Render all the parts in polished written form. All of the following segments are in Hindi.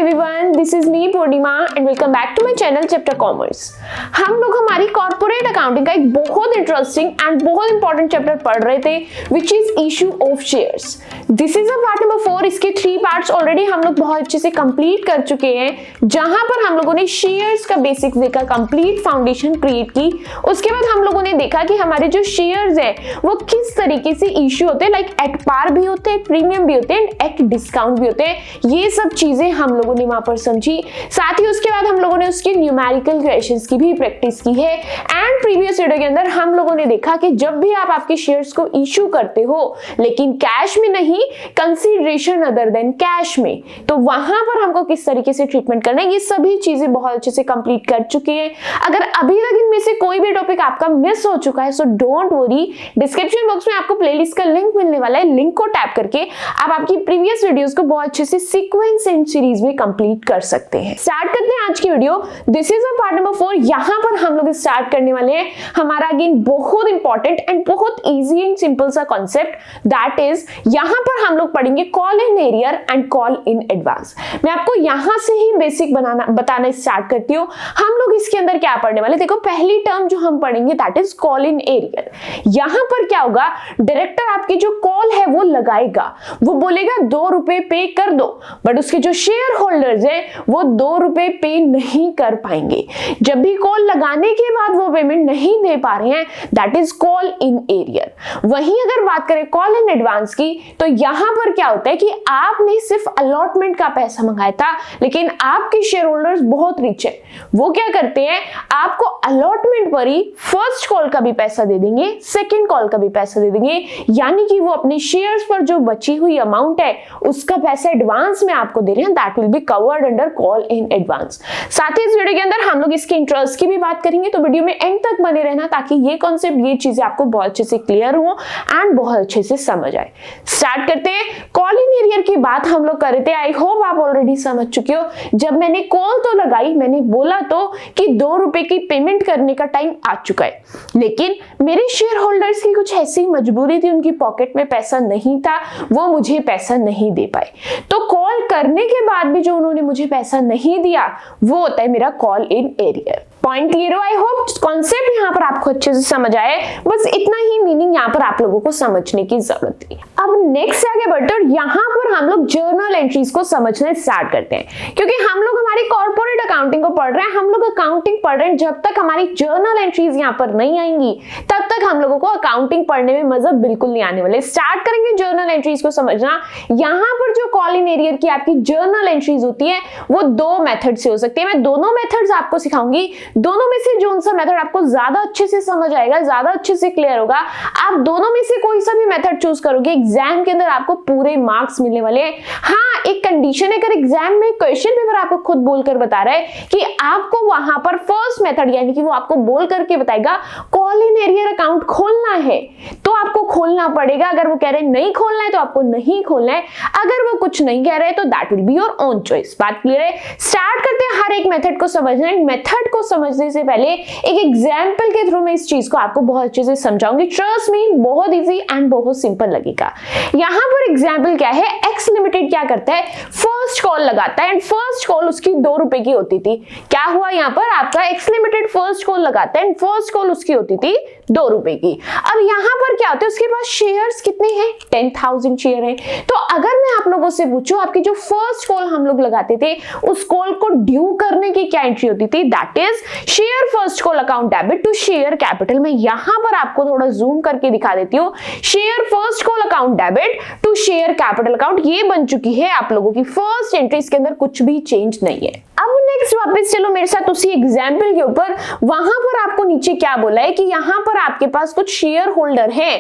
everyone, this is me Purnima and welcome back to my channel Chapter Commerce। हम लोग हमारी कॉर्पोरेट अकाउंटिंग का एक बहुत इंटरेस्टिंग एंड बहुत इंपॉर्टेंट चैप्टर पढ़ रहे थे which is issue of shares. This is a part number 4। इसके 3 पार्ट्स ऑलरेडी हम लोग बहुत अच्छे से कंप्लीट कर चुके हैं, जहां पर हम लोगों ने शेयर्स का बेसिक्स देखा, कंप्लीट फाउंडेशन क्रिएट की। उसके बाद हम लोगों ने देखा कि हमारे जो शेयर्स है वो किस तरीके से इशू होते हैं, लाइक एट पार भी होते हैं, प्रीमियम भी होते हैं, एट डिस्काउंट भी होते हैं। ये सब चीजें हम लोगों ने वहां पर समझी। साथ ही उसके बाद हम लोगों ने उसके न्यूमेरिकल क्वेश्चंस की भी प्रैक्टिस की है। एंड प्रीवियस वीडियो के अंदर हम लोगों ने देखा कि जब भी आप आपके शेयर्स को इशू करते हो लेकिन कैश में नहीं, कंसीडरेशन अदर देन कैश में, तो वहां पर हमको किस तरीके से ट्रीटमेंट करना है, ये सभी चीजें बहुत अच्छे से कंप्लीट कर चुके हैं। अगर अभी तक इनमें से कोई भी टॉपिक आपका मिस हो चुका है so don't worry, description box में आपको प्लेलिस्ट का लिंक मिलने वाला है। लिंक को टैप करके आप आपकी प्रीवियस वीडियोस को बहुत अच्छे से सीक्वेंस एंड सीरीज में कंप्लीट कर सकते हैं। स्टार्ट करते हैं आज की video. This is a part number 4। यहां पर हम लोग स्टार्ट करने वाले हैं हमारा अगेन बहुत इंपॉर्टेंट एंड बहुत इजी एंड सिंपल सा कॉन्सेप्ट, दैट इज यहां पर हम लोग पढ़ेंगे call in arrear and call in advance. मैं आपको यहां से ही बेसिक बताना स्टार्ट करती हूँ। हम लोग इसके अंदर क्या पढ़ने वाले, देखो पहली टर्म जो हम पढ़ेंगे that is call in arrear. यहां पर क्या होगा, डायरेक्टर आपकी जो कॉल है वो लगाएगा, वो बोलेगा 2 रुपए पे कर दो, बट उसके जो शेयर होल्डर्स है वो 2 रुपए पे नहीं कर पाएंगे। जब भी कॉल लगाने के बाद वो पेमेंट नहीं दे पा रहे हैं that is call in arrear. वहीं अगर बात करें कॉल इन एडवांस की, तो यहां पर क्या होता है कि आपने सिर्फ अलॉटमेंट का पैसा मंगाया था, लेकिन आपके शेयर होल्डर्स बहुत रिच है, वो क्या करते हैं आपको अलॉटमेंट पर ही फर्स्ट कॉल का भी पैसा दे देंगे, सेकेंड कॉल का भी पैसा दे देंगे, यानी कि वो अपने शेयर्स पर जो बची हुई अमाउंट है उसका पैसा एडवांस में आपको दे रहे हैं, that will be covered under call in advance. साथ ही इस वीडियो के अंदर हम लोग इसके इंटरेस्ट की भी बात करेंगे, तो वीडियो में एंड तक बने रहना ताकि ये कॉन्सेप्ट, ये चीजें आपको बहुत अच्छे से क्लियर हो एंड बहुत अच्छे से समझ आए। स्टार्ट करते हैं। कॉल इन एरियर की बात हम लोग कर रहे थे, आई होप आप ऑलरेडी समझ चुके हो। जब मैंने कॉल तो लगाई, मैंने बोला तो कि 2 रुपए की पेमेंट करने का टाइम आ चुका है, लेकिन मेरे शेयर होल्डर्स की कुछ ऐसी मजबूरी थी, उनकी पॉकेट में पैसा नहीं था, वो मुझे पैसा नहीं दे पाए। तो कॉल करने के बाद भी जो उन्होंने मुझे पैसा नहीं दिया वो होता है मेरा call in arrear. Point clear हो? आई होप कॉन्सेप्ट यहाँ पर आपको अच्छे से समझ आए, बस इतना ही मीनिंग यहाँ पर आप लोगों को समझने की जरूरत थी। अब नेक्स्ट आगे बढ़ते हैं, यहाँ पर हम लोग जर्नल एंट्रीज को समझने स्टार्ट करते हैं, क्योंकि हम लोग हमारी कॉर्पोरेट अकाउंटिंग को पढ़ रहे हैं, हम लोग अकाउंटिंग पढ़ रहे हैं। जब तक हमारी जर्नल एंट्रीज यहाँ पर नहीं आएंगी तब तक हम लोगों को अकाउंटिंग पढ़ने में मजा बिल्कुल नहीं आने वाले। स्टार्ट करेंगे जर्नल एंट्रीज को समझना। यहाँ पर जो कॉल इन एरियर की आपकी जर्नल एंट्रीज होती है वो 2 मेथड से हो सकती है। मैं दोनों मेथड्स आपको सिखाऊंगी, दोनों में से जो सा मेथड आपको ज्यादा अच्छे से समझ आएगा, ज्यादा अच्छे से क्लियर होगा, आप दोनों में से कोई सा भी मेथड चूज करोगे, एग्जाम के अंदर आपको पूरे मार्क्स मिलने वाले हैं। हाँ, एक कंडीशन है, अगर एग्जाम में क्वेश्चन पेपर आपको खुद बोलकर बता रहा है कि आपको वहां पर फर्स्ट मेथड, यानी कि वो आपको बोल करके बताएगा कॉल इन एरियर अकाउंट खोलना है तो आपको खोलना पड़ेगा। अगर वो कह रहे हैं नहीं खोलना है तो आपको नहीं खोलना है। अगर वो कुछ नहीं कह रहे तो that will be your own choice. बात क्लियर है? स्टार्ट करते हैं हर एक मेथड को समझना। मेथड को समझने से पहले एक एग्जाम्पल के थ्रू मैं इस चीज को आपको बहुत अच्छे से समझाऊंगी। ट्रस्ट मी, बहुत इजी एंड बहुत सिंपल लगेगा। यहां पर एग्जाम्पल क्या है, एक्स लिमिटेड क्या करता है, फर्स्ट कॉल लगाता है एंड फर्स्ट कॉल उसकी 2 रुपए की होती थी। क्या हुआ यहाँ पर, आपका एक्स लिमिटेड फर्स्ट कॉल लगाता है एंड फर्स्ट कॉल उसकी होती थी 2 रुपए की। अब यहाँ पर क्या होता है, उसके पास शेयर्स कितने हैं, 10,000 शेयर है। तो अगर मैं आप लोगों से पूछूं आपकी जो फर्स्ट कॉल हम लोग लगाते थे उस कॉल को ड्यू करने की क्या एंट्री होती थी, that is share first call account debit to share capital. मैं यहां पर आपको थोड़ा जूम करके दिखा देती हूँ। Share first call account debit to share capital account, ये बन चुकी है आप लोगों की फर्स्ट एंट्री, इसके अंदर कुछ भी चेंज नहीं है। अब नेक्स्ट वापस चलो मेरे साथ उसी एग्जाम्पल के ऊपर। वहां पर आपको नीचे क्या बोला है कि यहां पर आपके पास कुछ शेयर होल्डर है।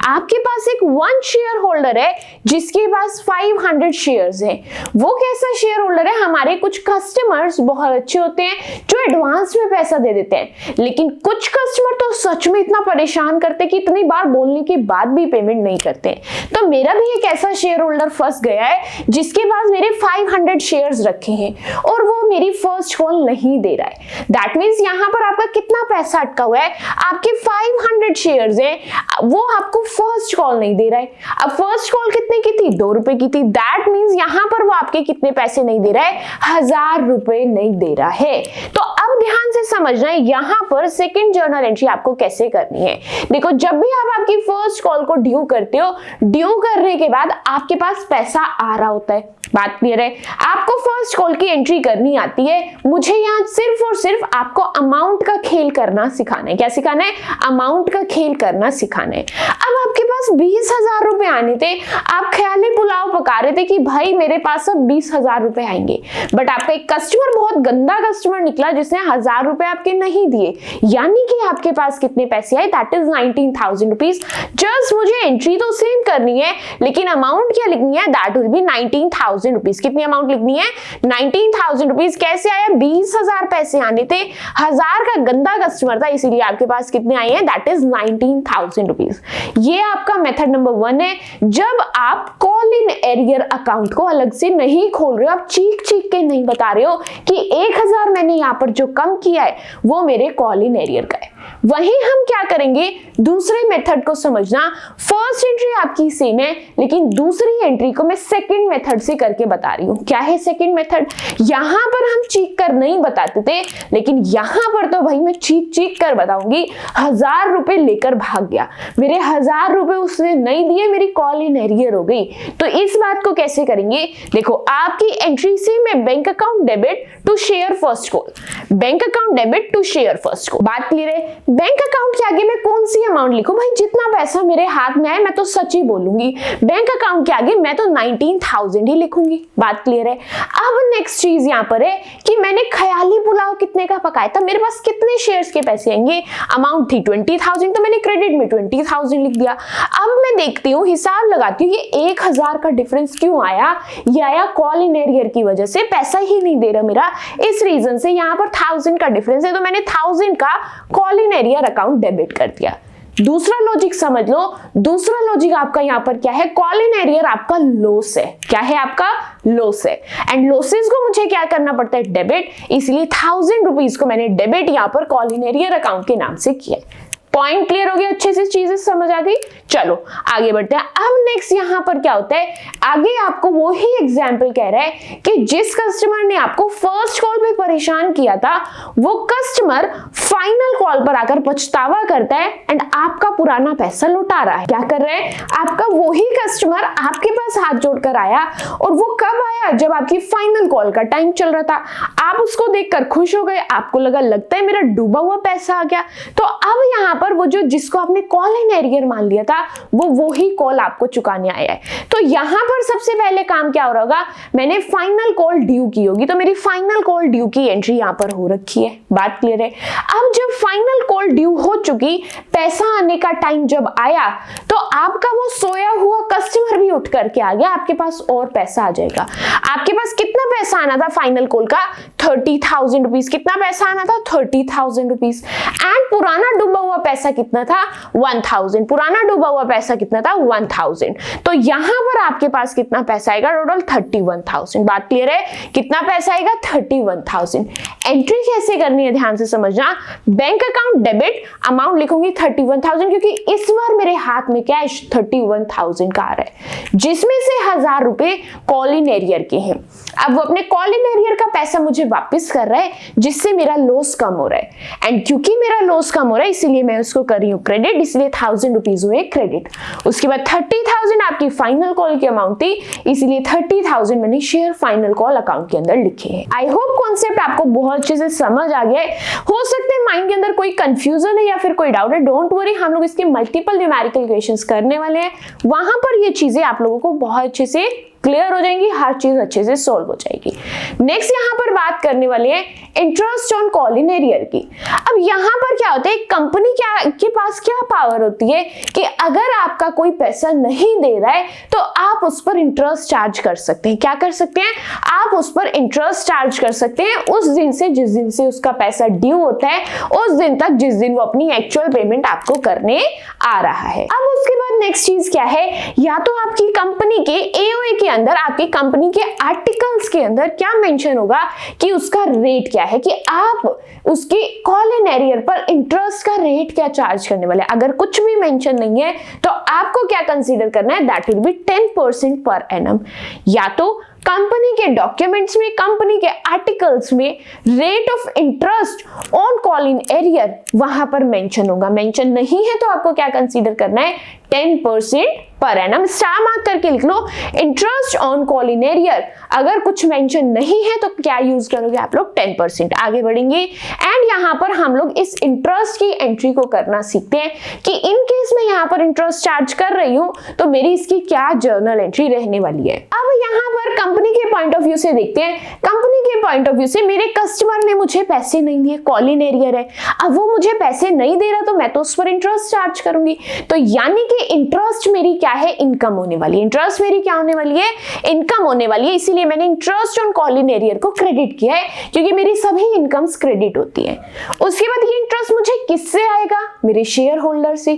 आपके पास एक 1 शेयर होल्डर है जिसके पास 500 शेयर्स है। वो कैसा शेयर होल्डर है, हमारे कुछ कस्टमर्स बहुत अच्छे होते हैं जो एडवांस में पैसा दे देते हैं, लेकिन कुछ कस्टमर तो सच में इतना परेशान करते कि इतनी बार बोलने के बाद भी पेमेंट नहीं करते। तो मेरा भी एक ऐसा शेयर होल्डर फंस गया है जिसके पास मेरे 500 शेयर्स रखे हैं और वो मेरी फर्स्ट कॉल नहीं दे रहा है। दैट मीन्स यहाँ पर आपका कितना पैसा अटका हुआ है, आपके 500 शेयर्स हैं, वो आपको फर्स्ट कॉल नहीं दे रहा है। अब फर्स्ट कॉल कितने की थी, 2 रुपए की थी। दैट मीन्स यहाँ पर वो आपके कितने पैसे नहीं दे रहा है, 1000 रुपए नहीं दे रहा है। तो अब ध्यान से समझना है यहाँ पर सेकंड जर्नल एंट्री आपको कैसे करनी है। देखो, जब भी आप आपकी फर्स्ट कॉल को ड्यू करते हो, ड्यू करने के बाद आपके पास पैसा आ रहा होता है। बात क्लियर है? आपको फर्स्ट कॉल की एंट्री करनी आती है। मुझे यहाँ सिर्फ और सिर्फ आपको अमाउंट का खेल करना सिखाना है। क्या सिखाना है? अमाउंट का खेल करना सिखाना है। अब आपके पास 20,000 रुपए आने थे, आप ख्याली पुलाव पका रहे थे कि भाई मेरे पास अब 20,000 रुपए आएंगे, बट आपका एक कस्टमर बहुत गंदा कस्टमर निकला जिसने 1000 रुपए आपके नहीं दिए, यानी कि आपके पास कितने पैसे आए, दैट इज 19,000 रुपीज। जस्ट मुझे एंट्री तो सेम करनी है, लेकिन अमाउंट क्या लिखनी है, दैट विल बी 19,000 रुपीज। कितनी अमाउंट लिखनी है, 19,000 रुपीज। कैसे आया, 20,000 पैसे आने थे, 1000 का गंदा कस्टमर था, इसीलिए आपके पास कितने आए हैं, दैट इज 19,000 रुपीज। ये आपका मेथड नंबर 1 है। जब आप कॉल इन एरियर अकाउंट को अलग से नहीं खोल रहे हो, आप चीख चीख के नहीं बता रहे हो कि 1000 मैंने यहाँ पर जो कम किया है वो मेरे कॉल इन एरियर का है, वहीं हम क्या करेंगे, दूसरे मेथड को समझना। फर्स्ट एंट्री आपकी सेम है, लेकिन दूसरी एंट्री को मैं सेकंड मेथड से करके बता रही हूं। क्या है सेकंड मेथड? यहां पर हम चीख कर नहीं बताते थे, लेकिन यहां पर तो भाई मैं चीख चीख कर बताऊंगी। 1000 रुपए लेकर भाग गया, मेरे 1000 रुपए उसने नहीं दिए, मेरी कॉल इन एरियर हो गई। तो इस बात को कैसे करेंगे, देखो आपकी एंट्री से मैं bank account debit to share first call, bank account debit to share first call. बात क्लियर है? बैंक अकाउंट के आगे मैं कौन सी अमाउंट लिखूं, भाई जितना पैसा मेरे हाथ में आए मैं तो सच ही बोलूंगी। बैंक अकाउंट के आगे मैं तो 19,000 ही लिखूंगी। बात क्लियर है? अब नेक्स्ट चीज यहां पर है कि मैंने ख्याली पुलाव कितने का पकाया था, मेरे पास कितने शेयर्स के पैसे आएंगे, अमाउंट थी 20,000, तो मैंने क्रेडिट में 20,000 लिख दिया। अब मैं देखती हूँ, हिसाब लगाती हूँ, ये 1000 का डिफरेंस क्यों आया, ये आया कॉल इन एरियर की वजह से, पैसा ही नहीं दे रहा मेरा, इस रीजन से यहाँ पर 1000 का डिफरेंस है, तो मैंने 1000 का call in arrear account debit कर दिया। दूसरा लॉजिक समझ लो, दूसरा लॉजिक आपका यहां पर क्या है, कॉल इन एरियर आपका लॉस है। क्या है आपका? लॉस है, एंड लॉसेस को मुझे क्या करना पड़ता है, डेबिट, इसलिए 1000 रुपीज को मैंने डेबिट यहां पर कॉल इन एरियर अकाउंट के नाम से किया। पॉइंट क्लियर हो गया, अच्छे से चीजें समझ आ गई। चलो आगे बढ़ते हैं। अब नेक्स्ट यहां पर क्या होता है, आगे आपको वो ही एग्जाम्पल कह रहा है कि जिस कस्टमर ने आपको फर्स्ट कॉल पे परेशान किया था, वो कस्टमर फाइनल कॉल पर आकर पछतावा करता है एंड आपका पुराना पैसा लौटा रहा है। क्या कर रहा है, आपका वही कस्टमर आपके पास हाथ जोड़कर आया, और वो कब आया, जब आपकी फाइनल कॉल का टाइम चल रहा था। आप उसको देखकर खुश हो गए, आपको लगता है मेरा डूबा हुआ पैसा आ गया। तो अब यहाँ पर वो जो जिसको आपने कॉल इन एरियर मान लिया था, वो ही कॉल आपको चुकाने आया है। तो यहां पर सबसे पहले काम क्या हो रहा होगा, मैंने फाइनल कॉल ड्यू की होगी, तो मेरी फाइनल कॉल ड्यू की एंट्री यहां पर हो रखी है। बात क्लियर है? अब जब फाइनल कॉल ड्यू हो चुकी, पैसा आने का टाइम जब आया, तो आपका वो सोया हुआ कस्टमर भी उठ करके आ गया, आपके पास और पैसा आ जाएगा। आपके पास कितना पैसा आना था फाइनल कॉल का, 30,000 रुपीज। कितना पैसा आना था, 30,000 रुपीज। एंड पुराना डूबा हुआ पैसा कितना था, 1000। पुराना डूबा हुआ पैसा कितना था, 1000। तो यहां पर आपके पास कितना पैसा आएगा, टोटल 31,000। बात क्लियर है? कितना पैसा आएगा, 31,000। एंट्री कैसे करनी है ध्यान से समझना। बैंक अकाउंट डेबिट, अमाउंट लिखूंगी 31,000, क्योंकि इस बार मेरे हाथ में कैश 31,000 का आ रहा है, जिसमें से 1000 रुपए कॉल इन एरियर के हैं। अब वो अपने कॉल इन एरियर का पैसा मुझे वापस कर रहा है, जिससे मेरा लॉस कम हो रहा है। एंड क्योंकि मेरा लॉस कम हो रहा है, इसलिए मैं उसको कर रही हूँ क्रेडिट, इसलिए 1000 रुपीज हुए क्रेडिट। उसके बाद 30,000 आपकी फाइनल कॉल की अमाउंट थी, इसलिए 30,000 मैंने शेयर फाइनल कॉल अकाउंट के अंदर लिखे हैं। आई होप कॉन्सेप्ट आपको बहुत अच्छे से समझ आ गया है। हो सकता है माइंड के अंदर कोई कंफ्यूजन है या फिर कोई डाउट है, डोंट वरी, हम लोग इसके मल्टीपल न्यूमेरिकल इक्वेशंस करने वाले हैं, वहां पर ये चीजें आप लोगों को बहुत अच्छे से क्लियर हो जाएंगी, हर चीज अच्छे से सॉल्व हो जाएगी। नेक्स्ट यहाँ पर बात करने वाले हैं interest on call in arrear की। अब यहाँ पर क्या होता है, कंपनी के पास क्या पावर होती है कि अगर आपका कोई पैसा नहीं दे रहा है तो आप उस पर इंटरेस्ट चार्ज कर सकते हैं। क्या कर सकते हैं, आप उस पर इंटरेस्ट चार्ज कर सकते हैं उस दिन से जिस दिन से उसका पैसा ड्यू होता है, उस दिन तक जिस दिन वो अपनी एक्चुअल पेमेंट आपको करने आ रहा है। अब उसके बाद नेक्स्ट चीज क्या है, या तो आपकी कंपनी कंपनी के एओए के अंदर, आपके कंपनी के आर्टिकल्स के अंदर क्या मेंशन होगा कि उसका रेट क्या है, कि आप उसके कॉल इन एरियर पर इंटरेस्ट का रेट क्या चार्ज करने वाले। अगर कुछ भी मेंशन नहीं है तो आपको क्या कंसीडर करना है, that will be 10% per annum. या तो कंपनी के डॉक्यूमेंट्स में, कंपनी के आर्टिकल्स में rate of interest on call in arrear वहां पर मेंशन होगा। मेंशन नहीं है तो आपको क्या कंसीडर करना है, 10% पर एनम। स्टार मार्क करके लिख लो interest on call in arrear. अगर कुछ मेंशन नहीं है तो क्या यूज करोगे आप लोग, 10%। आगे बढ़ेंगे एंड यहाँ पर हम लोग इस इंटरेस्ट की एंट्री को करना सीखते हैं कि इन केस में यहाँ पर इंटरेस्ट चार्ज कर रही हूँ तो मेरी इसकी क्या जर्नल एंट्री रहने वाली है। अब यहाँ पर कंपनी के पॉइंट ऑफ व्यू से देखते हैं। कंपनी के पॉइंट ऑफ व्यू से मेरे कस्टमर ने मुझे पैसे नहीं दिए, कॉल इन एरियर है, अब वो मुझे पैसे नहीं दे रहा तो मैं तो उस पर इंटरेस्ट चार्ज करूंगी। तो यानी कि इंटरेस्ट मेरी क्या है, इनकम होने वाली है। इंटरेस्ट मेरी क्या होने वाली है, इनकम होने वाली है। इसीलिए मैंने interest on call in arrear को क्रेडिट किया है, क्योंकि मेरी सभी इनकम्स क्रेडिट होती है। उसके बाद ये इंटरेस्ट मुझे किससे आएगा, मेरे शेयर होल्डर से।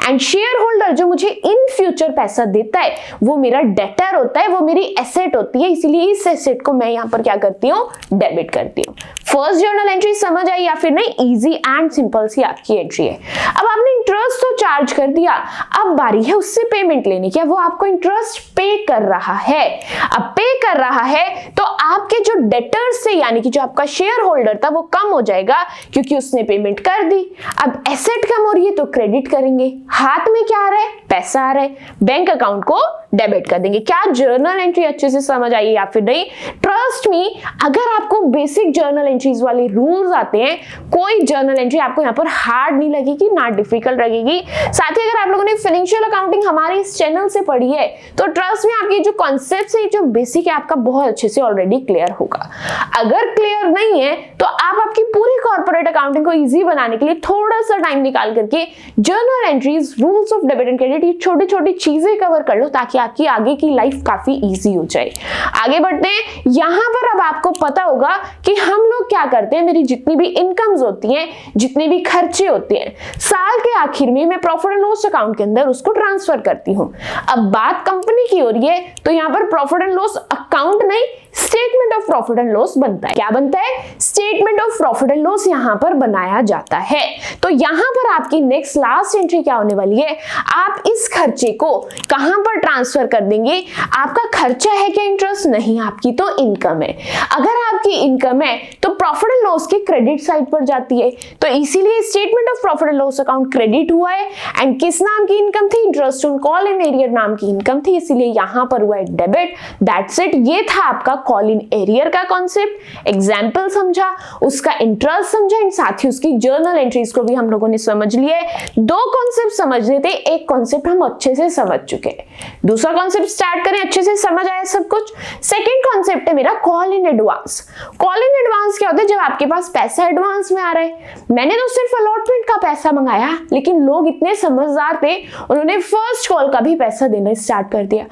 एंड शेयर होल्डर जो मुझे इन फ्यूचर पैसा देता है वो मेरा डेटर होता है, वो मेरी एसेट होती है। इसीलिए इस एसेट को मैं यहाँ पर क्या करती हूँ, डेबिट करती हूँ। फर्स्ट जर्नल एंट्री समझ आई या फिर नहीं, इजी एंड सिंपल सी आपकी एंट्री है। अब आपने इंटरेस्ट तो चार्ज कर दिया, अब बारी है उससे पेमेंट लेने की। वो आपको इंटरेस्ट पे कर रहा है। अब पे कर रहा है तो आपके जो डेटर्स थे, यानी कि जो आपका शेयर होल्डर था, वो कम हो जाएगा क्योंकि उसने पेमेंट कर दी। अब एसेट कम हो रही है तो क्रेडिट करेंगे। हाथ में क्या आ रहा है, पैसा आ रहा है, बैंक अकाउंट को डेबिट कर देंगे। क्या जर्नल एंट्री अच्छे से समझ आई या फिर नहीं? ट्रस्ट मी, अगर आपको बेसिक जर्नल एंट्रीज वाले रूल्स आते हैं, कोई जर्नल एंट्री आपको यहाँ पर हार्ड नहीं लगेगी, ना डिफिकल्ट लगेगी। साथ ही अगर आप लोगों ने फाइनेंशियल अकाउंटिंग हमारे इस चैनल से पढ़ी है तो ट्रस्ट में आपके जो कॉन्सेप्ट है, जो बेसिक है, आपका बहुत अच्छे से ऑलरेडी क्लियर होगा। अगर क्लियर नहीं है तो आप आपकी पूरी कॉर्पोरेट अकाउंटिंग को इजी बनाने के लिए थोड़ा सा टाइम निकाल करके journal entries, rules of debit and credit, ये छोटी छोटी चीजें कवर कर लो ताकि आपकी आगे की लाइफ काफी इजी हो जाए। आगे बढ़ते हैं। यहां पर अब आपको पता होगा कि हम लोग क्या करते हैं, मेरी जितनी भी इनकम्स होती हैं, जितने भी खर्चे होते हैं, साल के आखिर में मैं प्रॉफिट एंड लॉस अकाउंट के अंदर उसको ट्रांसफर करती हूं। अब बात कंपनी की हो रही है तो यहां पर प्रॉफिट एंड लॉस अकाउंट नहीं, statement of profit and loss बनता है। क्या बनता है, statement of profit and loss यहां पर बनाया जाता है। तो यहां पर आपकी नेक्स्ट लास्ट एंट्री क्या होने वाली है, आप इस खर्चे को कहां पर ट्रांसफर कर देंगे। आपका खर्चा है क्या, इंटरेस्ट नहीं, आपकी तो इनकम है। अगर आपकी इनकम है तो प्रॉफिट एंड लॉस की क्रेडिट साइड पर जाती है। तो इसीलिए statement of profit and loss account credit हुआ है। एंड किस नाम की इनकम थी, interest on call in arrear नाम की इनकम थी, इसीलिए यहां पर हुआ है डेबिट। That's it. ये था आपका कॉल इन एरियर का कॉन्सेप्ट। एग्जाम्पल समझा, उसका इंटरेस्ट समझा, एंड साथ ही उसकी जर्नल एंट्रीज को भी हम लोगों ने समझ लिया है। दो कॉन्सेप्ट समझने थे, एक कॉन्सेप्ट हम अच्छे से समझ चुके हैं, दूसरा कॉन्सेप्ट स्टार्ट करें। अच्छे से समझ आया सब कुछ। सेकंड कॉन्सेप्ट है मेरा call in advance. Call in advance क्या होता है, जब आपके पास पैसा एडवांस में आ रहा है। मैंने तो सिर्फ अलॉटमेंट का पैसा मंगाया, लेकिन लोग इतने समझदार थे, उन्होंने फर्स्ट कॉल का भी पैसा देना स्टार्ट कर दिया।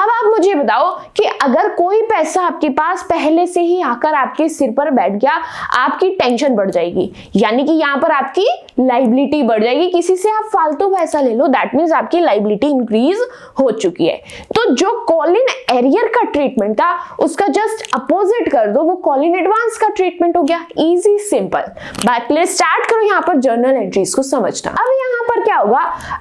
अब आप मुझे बताओ कि अगर कोई पैसा आपके पास पहले से ही आकर आपके सिर पर बैठ गया, आपकी टेंशन बढ़ जाएगी, यानी कि यहाँ पर आपकी लाइबिलिटी बढ़ जाएगी। किसी से आप फालतू पैसा ले लो, दैट मींस आपकी लाइबिलिटी इंक्रीज हो चुकी है। तो जो कॉल इन एरियर का ट्रीटमेंट था उसका जस्ट अपोजिट कर दो, वो कॉल इन एडवांस का ट्रीटमेंट हो गया। Easy simple. बात के लिए स्टार्ट करो यहाँ पर जर्नल एंट्रीज को समझना। अब यहाँ पर क्या होगा,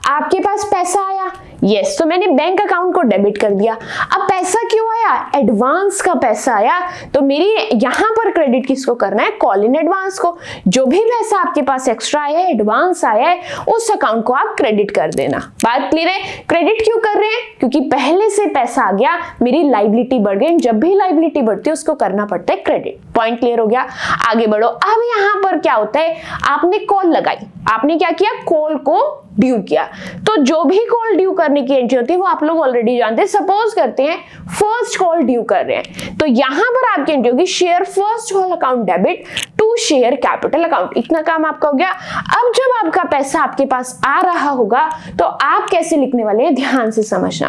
आपके पास पैसा आया, यस, तो मैंने बैंक अकाउंट को डेबिट कर दिया। अब पैसा क्यों आया, एडवांस का पैसा आया, तो मेरी यहां पर क्रेडिट किसको करना है, कॉल इन एडवांस को। जो भी पैसा आपके पास एक्स्ट्रा आया है, एडवांस आया है, उस अकाउंट को आप क्रेडिट कर देना। बात क्लियर है। क्रेडिट क्यों कर रहे हैं, क्योंकि पहले से पैसा आ गया, मेरी लाइबिलिटी बढ़ गई। जब भी लाइबिलिटी बढ़ती है उसको करना पड़ता है क्रेडिट। पॉइंट क्लियर हो गया। आगे बढ़ो। अब यहां पर क्या होता है, आपने कॉल लगाई, आपने क्या किया, कॉल को ड्यू किया। तो जो भी कॉल ड्यू करने की एंट्री होती है वो आप लोग ऑलरेडी जानते हैं। सपोज करते हैं फर्स्ट कॉल ड्यू कर रहे हैं, तो यहां पर आपकी एंट्री होगी share first call account debit to share capital account. इतना काम आपका हो गया। अब जब आपका पैसा आपके पास आ रहा होगा तो आप कैसे लिखने वाले हैं, ध्यान से समझना।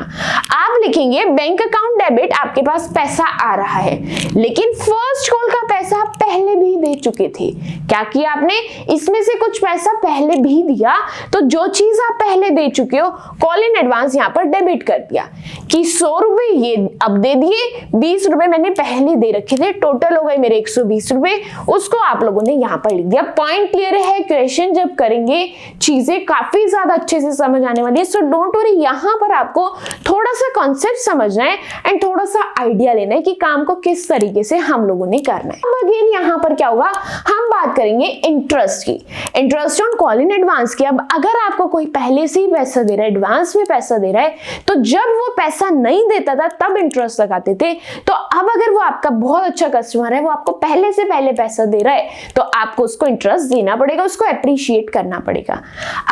आप लिखेंगे बैंक अकाउंट डेबिट, आपके पास पैसा आ रहा है, लेकिन फर्स्ट कॉल का पैसा आप पहले भी दे चुके थे। क्या किया आपने, इसमें से कुछ पैसा पहले भी दिया, तो जो चीज आप पहले दे चुके हो, कॉल इन एडवांस यहाँ पर डेबिट कर दिया कि 100 रुपए ये अब दे दिए, 20 रुपए मैंने पहले दे रखे थे, टोटल हो गए मेरे 120 रुपए, उसको आप लोगों ने यहाँ पर लिख दिया। पॉइंट क्लियर है? क्वेश्चन जब करेंगे चीजें काफी ज्यादा अच्छे से समझ आने वाली है। सो डोंट वरी, यहाँ पर आपको थोड़ा सा कॉन्सेप्ट समझना है एंड थोड़ा सा आइडिया लेना है कि काम को किस तरीके से हम लोगों ने करना है। अब अगेन यहाँ पर क्या होगा, हम बात करेंगे इंटरेस्ट की, interest on call in advance की। अब अगर आपको कोई पहले से ही पैसा दे रहा है, एडवांस में पैसा दे रहा है, तो जब वो पैसा नहीं देता था तब इंटरेस्ट लगाते थे, तो अब अगर वो आपका बहुत अच्छा कस्टमर है, वो आपको पहले से पहले पैसा दे रहा है, तो आपको उसको इंटरेस्ट देना पड़ेगा, उसको अप्रिशिएट करना पड़ेगा।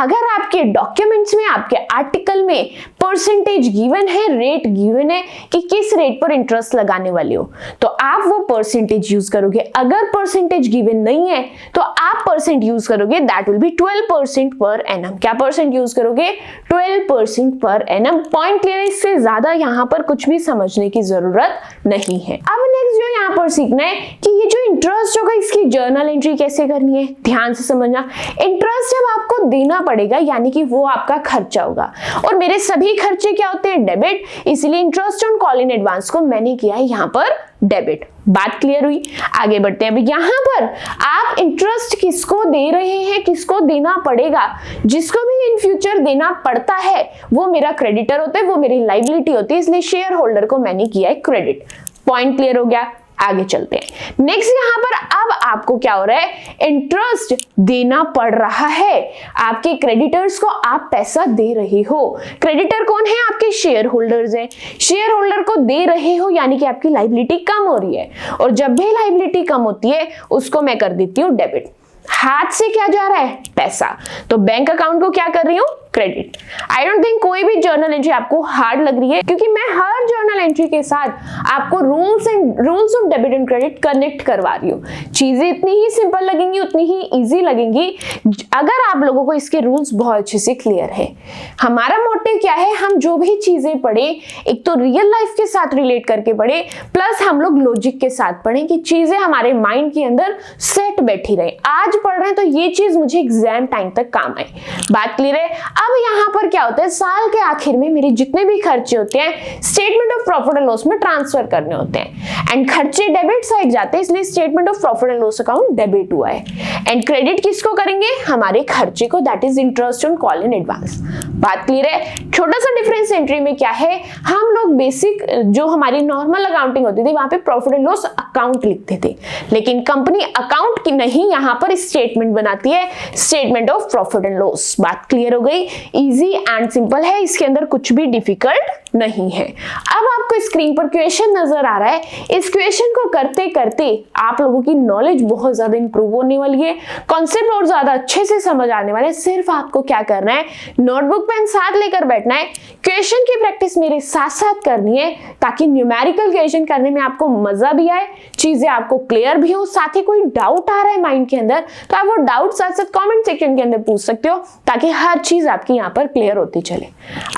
अगर आपके डॉक्यूमेंट्स में, आपके आर्टिकल में परसेंटेज गिवन है, रेट गिवन है कि किस रेट पर इंटरेस्ट लगाने वाले हो, तो आप वो परसेंटेज यूज करोगे। अगर परसेंटेज गिवन नहीं है तो आप परसेंट यूज करोगे, that will be 12% per annum. क्या परसेंट यूज करोगे? 12% पर एनम। पॉइंट क्लियर है? इससे ज्यादा यहाँ पर कुछ भी समझने की जरूरत नहीं है। अब नेक्स्ट जो यहाँ पर सीखना है कि ये जो इंटरेस्ट होगा इसकी जर्नल एंट्री कैसे करनी है। ध्यान से समझना, इंटरेस्ट जब आपको देना पड़ेगा यानी कि वो आपका खर्चा होगा, और मेरे सभी खर्चे क्या होते हैं? डेबिट, इसलिए interest on call in advance को मैंने किया है यहाँ पर डेबिट। बात क्लियर हुई? आगे बढ़ते हैं। अब यहाँ पर आप इंटरेस्ट किसको दे रहे हैं, किसको देना पड़ेगा? जिसको भी इन फ्यूचर देना पड़ता है वो मेरा क्रेडिटर होता है, वो मेरी लायबिलिटी होती है, इसलिए शेयर होल्डर को मैंने किया है क्रेडिट। पॉइंट क्लियर हो गया? आगे चलते हैं। नेक्स्ट यहाँ पर अब आपको क्या हो रहा है? इंटरेस्ट देना पड़ रहा है, आपके क्रेडिटर्स को आप पैसा दे रहे हो। क्रेडिटर कौन है? आपके शेयर होल्डर्स हैं। शेयर होल्डर को दे रहे हो यानी कि आपकी लायबिलिटी कम हो रही है, और जब भी लायबिलिटी कम होती है उसको मैं कर देती हूँ डेबिट। हाथ से क्या जा रहा है? पैसा। तो बैंक अकाउंट को क्या कर रही हूँ? क्रेडिट। आई डोंट थिंक कोई भी जर्नल एंट्री आपको हार्ड लग रही है, क्योंकि मैं हर जर्नल एंट्री के साथ आपको rules of debit and credit connect करवा रही हूँ। चीजें इतनी ही सिंपल लगेंगी, उतनी ही इजी लगेंगी अगर आप लोगों को इसके रूल्स बहुत अच्छे से क्लियर है। हमारा मोटिव क्या है? हम जो भी चीजें पढ़े एक तो रियल लाइफ के साथ रिलेट करके पढ़े, प्लस हम लोग लॉजिक के साथ पढ़े कि चीजें हमारे माइंड के अंदर सेट बैठी रहे। आज पढ़ रहे हैं तो ये चीज मुझे एग्जाम टाइम तक काम आए। बात क्लियर है? अब यहाँ पर क्या होता है, साल के आखिर में मेरे जितने भी खर्चे होते हैं statement of profit and loss में ट्रांसफर करने होते हैं, एंड खर्चे डेबिट साइड जाते हैं, इसलिए statement of profit and loss account debit हुआ है। एंड क्रेडिट किसको करेंगे? हमारे खर्चे को, that is interest on call in advance. बात क्लियर है? छोटा सा डिफरेंस एंट्री में क्या है, हम लोग बेसिक जो हमारी नॉर्मल अकाउंटिंग होती थी वहां पे प्रॉफिट एंड लॉस अकाउंट लिखते थे, लेकिन कंपनी अकाउंट की नहीं यहाँ पर स्टेटमेंट बनाती है, statement of profit and loss. बात क्लियर हो गई? इजी एंड सिंपल है, इसके अंदर कुछ भी डिफिकल्ट नहीं है। अब आपको स्क्रीन पर क्वेश्चन नजर आ रहा है, इस क्वेश्चन को करते करते आप लोगों की नॉलेज बहुत ज्यादा इंप्रूव होने वाली है, कॉन्सेप्ट और ज्यादा अच्छे से समझ आने वाले हैं। सिर्फ आपको क्या करना है, नोटबुक पेन साथ लेकर बैठना है, क्वेश्चन की प्रैक्टिस मेरे साथ साथ करनी है, ताकि न्यूमेरिकल क्वेश्चन करने में आपको मजा भी आए, चीजें आपको क्लियर भी हो। साथ ही कोई डाउट आ रहा है माइंड के अंदर तो आप वो डाउट साथ साथ कमेंट सेक्शन के अंदर पूछ सकते हो, ताकि हर चीज आपकी यहाँ पर क्लियर होती चले।